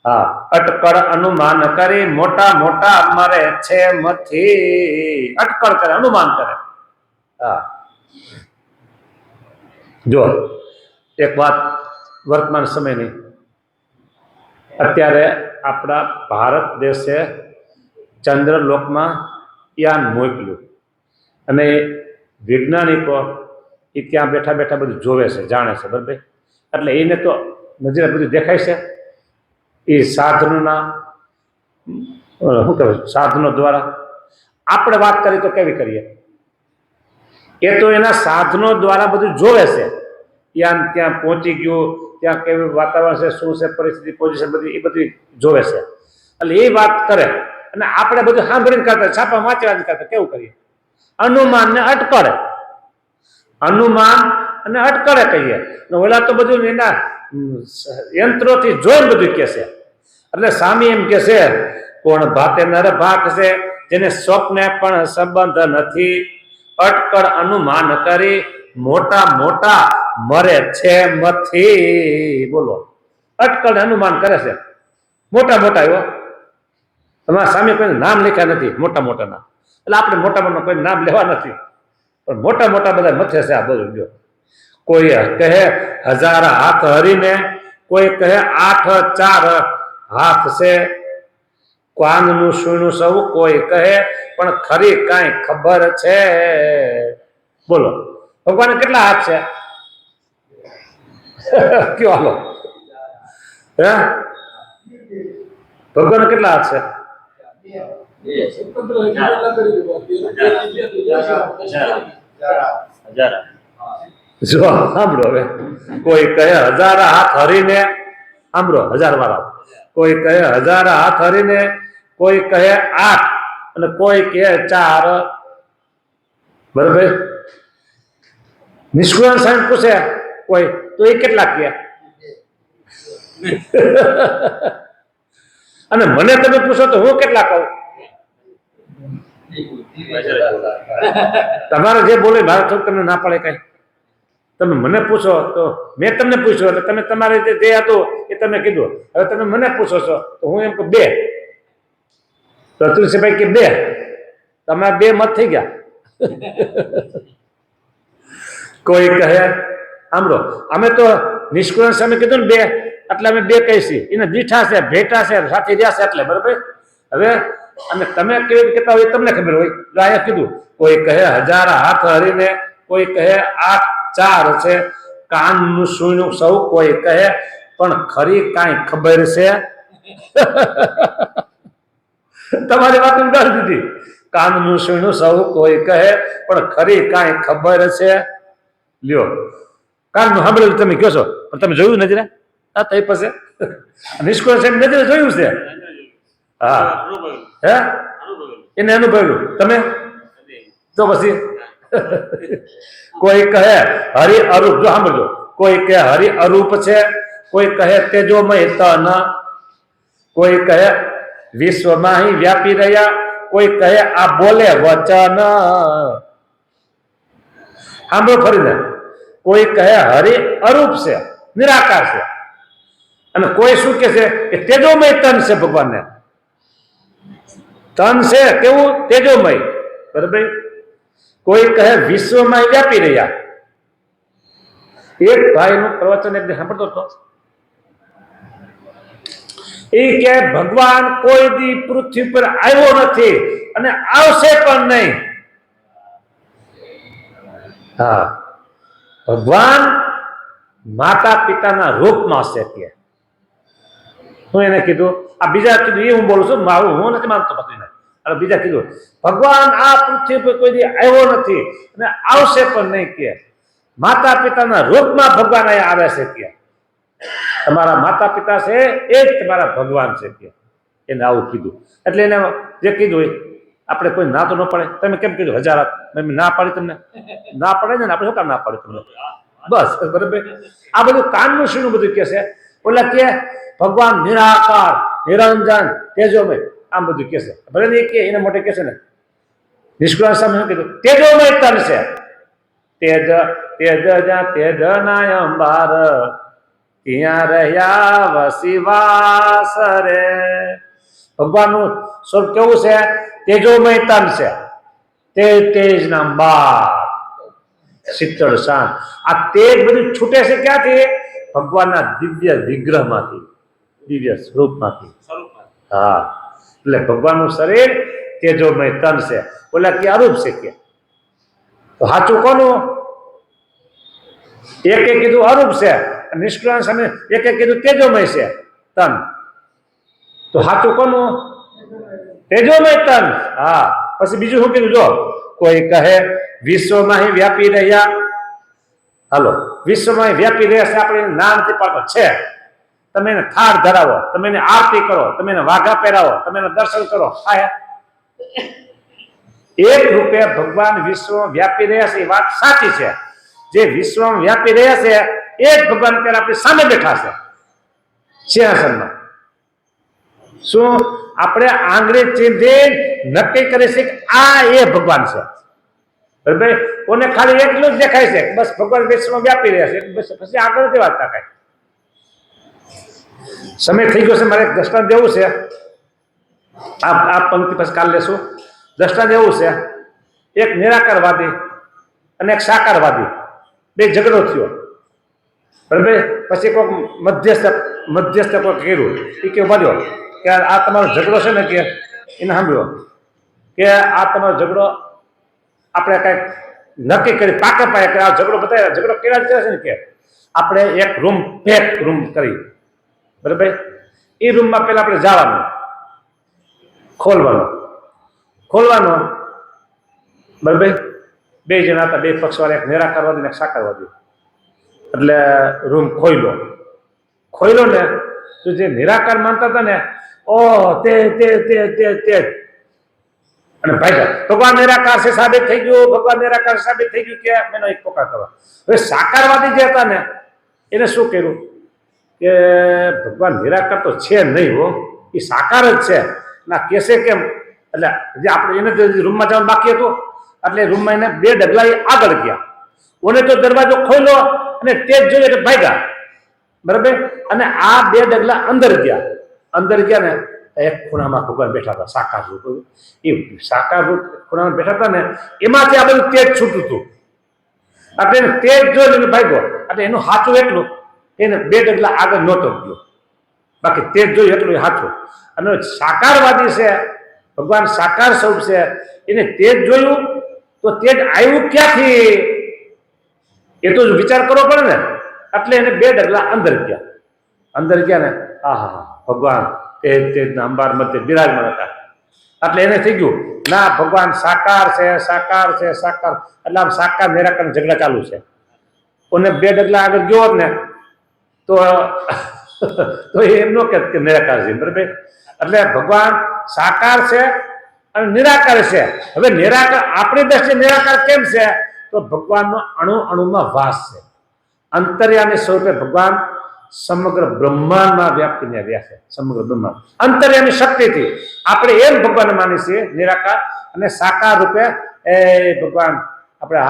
હા, અટકળ અનુમાન કરી મોટા મોટા મરે છે મથી, અટકળ કરે, અનુમાન કરે. હા, જો એક વાત વર્તમાન સમયની, અત્યારે આપણા ભારત દેશે ચંદ્રલોકમાં યાન મોકલ્યું અને વૈજ્ઞાનિકો એ ત્યાં બેઠા બેઠા બધું જોવે છે, જાણે છે. બરાબર. એટલે એને તો નજરે બધું દેખાય છે. એ સાધનોના શું કહેવાય, સાધનો દ્વારા આપણે વાત કરીએ તો કેવી કરીએ? એ તો એના સાધનો દ્વારા બધું જોવે છે. ત્યાં પહોંચી ગયું, ત્યાં કેવું વાતાવરણ છે, શું છે, પરિસ્થિતિ, પોઝિશન બધી એ બધી જોવે છે. એટલે એ વાત કરે અને આપણે બધું સાંભળીને કરતા, છાપા વાંચવા કરતા કેવું કરીએ? અનુમાન ને અટકળે, અનુમાન અને અટકળે કહીએ. ઓલા તો બધું એના યંત્રોથી જોઈને બધું કે છે. એટલે સ્વામી એમ કે છે, કોણ ભાતે નર ભાખ છે, જેને સ્વપ્ને પણ સંબંધ નથી, અટકળ અનુમાન કરી મોટા મોટા મરે છે મથી. બોલો, અટકળ અનુમાન કરે છે મોટા મોટા. એવો તમારા સામે કોઈ નામ લખ્યા નથી મોટા મોટાના, એટલે આપણે મોટા મોટા કોઈ નામ લેવા નથી, પણ મોટા મોટા બધા મથે છે આ બધું. જો કોઈ કહે 1000 હાથ હરીને, કોઈ કહે 8 4 હાથ છે, કાનનું સુણું સૌ કોઈ કહે, પણ ખરી કાંઈ ખબર છે? બોલો, ભગવાન કેટલા હાથ છે? કયો હાલો, હે? ભગવાન કેટલા હાથ છે? જો સાંભળો, હવે કોઈ કહે 1000 હાથ હરીને, સાંભળો 1000 વાળા, કોઈ કહે 1000 હાથ હરીને, કોઈ કહે 8 અને કોઈ કહે 4. બરાબર. નિષ્કુળાન સ્વામી પૂછે કોઈ તો એ કેટલા કહે? અને મને તમે પૂછો તો હું કેટલા કહું? તમારે જે બોલે મારે થોડું તમને ના પડે કઈ? તમે મને પૂછો તો મેં તમને પૂછ્યું એટલે તમે તમારી રીતે જે હતું એ તમે કીધું. હવે તમે મને પૂછો છો તો હું એમ કહું 2. તો તુલસીભાઈ કે 2. તમારા 2 મત થઈ ગયા. કોઈ કહે સાંભળો અમે તો નિષ્કુળ સામે કીધું ને 2 એટલે અમે 2 કહીશી. એને દીઠા છે, ભેટા છે, સાથે રહ્યા છે એટલે બરાબર. હવે અને તમે કેવી રીતે કહેતા હોય તમને ખબર હોય. જો અહીંયા કીધું કોઈ કહે 1000 હાથ હરીને, કોઈ કહે 8 4 છે, કાનનું સુઈનું સૌ કોઈ કહે પણ ખરી કાંઈ ખબર છે. તમારી વાત ઉડાડી દીધી. કાનનું સુઈનું સૌ કોઈ કહે પણ ખરી કાંઈ ખબર છે. લ્યો કાનનું સાંભળેલું તમે કહો છો પણ તમે જોયું નજરે? આ તઈ પછી નિષ્કુળ સાહેબ નજરે જોયું છે. હા હે એને અનુભવેલું તમે તો પછી કોઈ કહે હરિ અરૂપ. જો સાંભળજો, કોઈ કહે હરિ અરૂપ છે, કોઈ કહે તેજોમય તન, કોઈ કહે વિશ્વમાં વ્યાપી રહ્યા, કોઈ કહે આ બોલે વચન. સાંભળો ફરીને. કોઈ કહે હરિ અરૂપ છે, નિરાકાર છે, અને કોઈ શું કે છે એ તેજોમય તન છે. ભગવાનને તન છે કેવું? તેજોમય. બરાબર. કોઈ કહે વિશ્વમાં વ્યાપી રહ્યા. એક ભાઈનું પ્રવચન એક સાંભળતો હતો. એ કે ભગવાન કોઈ દી પૃથ્વી પર આવ્યો નથી અને આવશે પણ નહીં. હા, ભગવાન માતા પિતાના રૂપમાં છે કે હું એને કીધું. આ બીજા કીધું એ હું બોલું છું, મારું હું નથી માનતો પતિને. અને બીજા કીધું ભગવાન આ પૃથ્વી પર કોઈ દી આવ્યો નથી અને આવશે પણ નહીં કે માતા પિતાના રૂપમાં ભગવાન અહીંયા આવે છે કે તમારા માતા પિતા છે એ જ તમારા ભગવાન છે કે એને આવું કીધું. એટલે એને જે કીધું આપણે કોઈ ના તો ન પડે. તમે કેમ કીધું 1000 મેં ના પાડી તમને? ના પડે ને આપણે શું કામ ના પાડે તમને? બસ બરાબર. આ બધું કાનનું શીનું બધું કે છે. ઓલા કે ભગવાન નિરાકાર, નિરંજન, તેજોમય, આમ બધું કે છે. ભલે ને કે એને મોટે કે છે ને નિષ્કુળ સામે શું કીધું? તેજોમય તન છે. તેજ તેજ જ્યાં તેજ નાય અંબાર ત્યાં રહ્યા વસીવાસ રે. ભગવાનનું સ્વરૂપ કેવું છે? તેજોમય તન છે. તેજ ના અંબાર, શીતળ શાંત. આ તેજ બધું છૂટે છે ક્યાંથી? ભગવાનના દિવ્ય વિગ્રહમાંથી, દિવ્ય સ્વરૂપમાંથી. હા, એટલે ભગવાનનું શરીર તેજોમય તન છે. ઓલા કે અરૂપ છે કે તો સાચું કોનું? એકે કીધું અરૂપ છે, નિષ્કુળ સામે એકે કીધું તેજોમય છે તન. તો સાચું કોનું? તેજોમય તન. હા, પછી બીજું શું કીધું? જો કોઈ કહે વિશ્વમાં વ્યાપી રહ્યા. હાલો, વિશ્વમાં વ્યાપી રહ્યા છે, આપણે નામ નથી પાડતો છે. તમે એને થાળ ધરાવો, તમે એને આરતી કરો, તમે એને વાઘા પહેરાવો, તમે એને દર્શન કરો. એક રૂપે ભગવાન વિશ્વમાં વ્યાપી રહ્યા છે એ વાત સાચી છે. જે વિશ્વમાં વ્યાપી રહ્યા છે એ જ ભગવાન અત્યારે આપણી સામે બેઠા છે સિંહાસનમાં. શું આપણે આંગળી ચીંધી નક્કી કરી છે કે આ એ ભગવાન છે? બરાબર. કોને ખાલી એટલું જ દેખાય છે બસ ભગવાન વિશ્વમાં વ્યાપી રહ્યા છે, બસ. પછી આગળ નથી વાત થાય. સમય થઈ ગયો છે, મારે દ્રષ્ટાંત દેવું છે. આ પંક્તિ પછી કાલ લેશું. દ્રષ્ટાંત એવું છે, એક નિરાકારવાદી અને એક સાકારવાદી બે ઝઘડો થયો. બરાબર. પછી કોઈક મધ્યસ્થ કોઈ કર્યું. એ કે બોલ્યો કે આ તમારો ઝઘડો છે ને કે એને સાંભળ્યો કે આ તમારો ઝઘડો આપણે કંઈક નક્કી કરી પાકે પાય કે આ ઝઘડો બતાવ્યા. ઝઘડો કેળા છે ને કે આપણે એક રૂમ પેક રૂમ કરી. બરાબર. એ રૂમમાં પહેલા આપણે જવાનું, ખોલવાનો. બરાબર. બે જણા હતા, બે પક્ષવાળા, એક નિરાકારવાદી ને એક સાકારવાદી. એટલે રૂમ ખોઈલો ને તો જે નિરાકાર માનતા હતા ને તે અને ભાઈ ભગવાન નિરાકાર છે સાબિત થઈ ગયું, ભગવાન નિરાકાર સાબિત થઈ ગયું કે મેનો એક પોકાર કરવા. હવે સાકારવાદી જે હતા ને એને શું કર્યું કે ભગવાન નિરાકાર તો છે નહીં હો, એ સાકાર જ છે ના કેસે કેમ. એટલે જે આપણે એને રૂમમાં જવાનું બાકી હતું એટલે રૂમમાં એને બે ડગલા આગળ ગયા ઓને તો દરવાજો ખોલ્યો અને તે જ જોયું એટલે ભાગ્યા, બરાબર. અને આ બે ડગલા અંદર ગયા ને એક ખૂણામાં ભગવાન બેઠા હતા સાકાર રૂપ. એ સાકાર રૂપ ખૂણામાં બેઠા હતા ને એમાંથી આ બધું તેજ છૂટતું હતું. આપણે એને તેજ જોઈને ભાગ્યો એટલે એનું સાચું એટલું એને બે ડગલા આગળ નહોતો ગયો, બાકી તેજ જોયું એટલું એ સાચું. અને સાકારવાદી છે, ભગવાન સાકાર સ્વરૂપ છે, એને તેજ જોયું તો તેજ આવ્યું ક્યાંથી એ તો વિચાર કરવો પડે ને. એટલે એને બે ડગલા અંદર ગયા ને આહા ભગવાન તેજના અંબાર મધ્ય બિરાજમાન હતા. એટલે એને થઈ ગયું ના ભગવાન સાકાર છે એટલે આમ સાકાર નિરાકાર ઝઘડા ચાલુ છે. અને બે ડગલા આગળ ગયો ને તો એમ નો કે નિરાકાર છે, બરાબર. એટલે ભગવાન સાકાર છે અને નિરાકાર છે. હવે નિરાકાર આપણી દ્રષ્ટિએ નિરાકાર કેમ છે તો ભગવાનનો અણુમાં વાસ છે. અંતર્યામી સ્વરૂપે ભગવાન સમગ્ર બ્રહ્માંડમાં વ્યાપીને રહ્યા છે. સમગ્ર બ્રહ્માંડ અંતર્યામી શક્તિથી આપણે એમ ભગવાન માની છીએ નિરાકાર, અને સાકાર રૂપે એ ભગવાન આપણે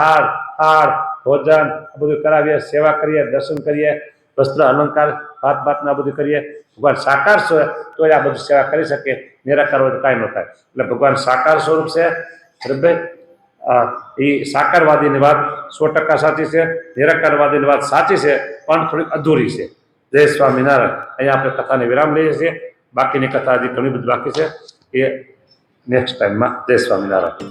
હાર ભોજન બધું કરાવીએ, સેવા કરીએ, દર્શન કરીએ, વસ્ત્ર અલંકાર ભાતના બધું કરીએ. ભગવાન સાકાર છે તો આ બધું સેવા કરી શકે, નિરાકાર હોય તો કાંઈ ન થાય. એટલે ભગવાન સાકાર સ્વરૂપ છે, બરાબર. એ સાકારવાદીની વાત 100% સાચી છે, નિરાકારવાદીની વાત સાચી છે, પણ થોડીક અધૂરી છે. જય સ્વામિનારાયણ. અહીંયા આપણે કથાને વિરામ લઈએ છીએ. બાકીની કથા હજી ઘણી બધી બાકી છે, એ નેક્સ્ટ ટાઈમમાં. જય સ્વામિનારાયણ.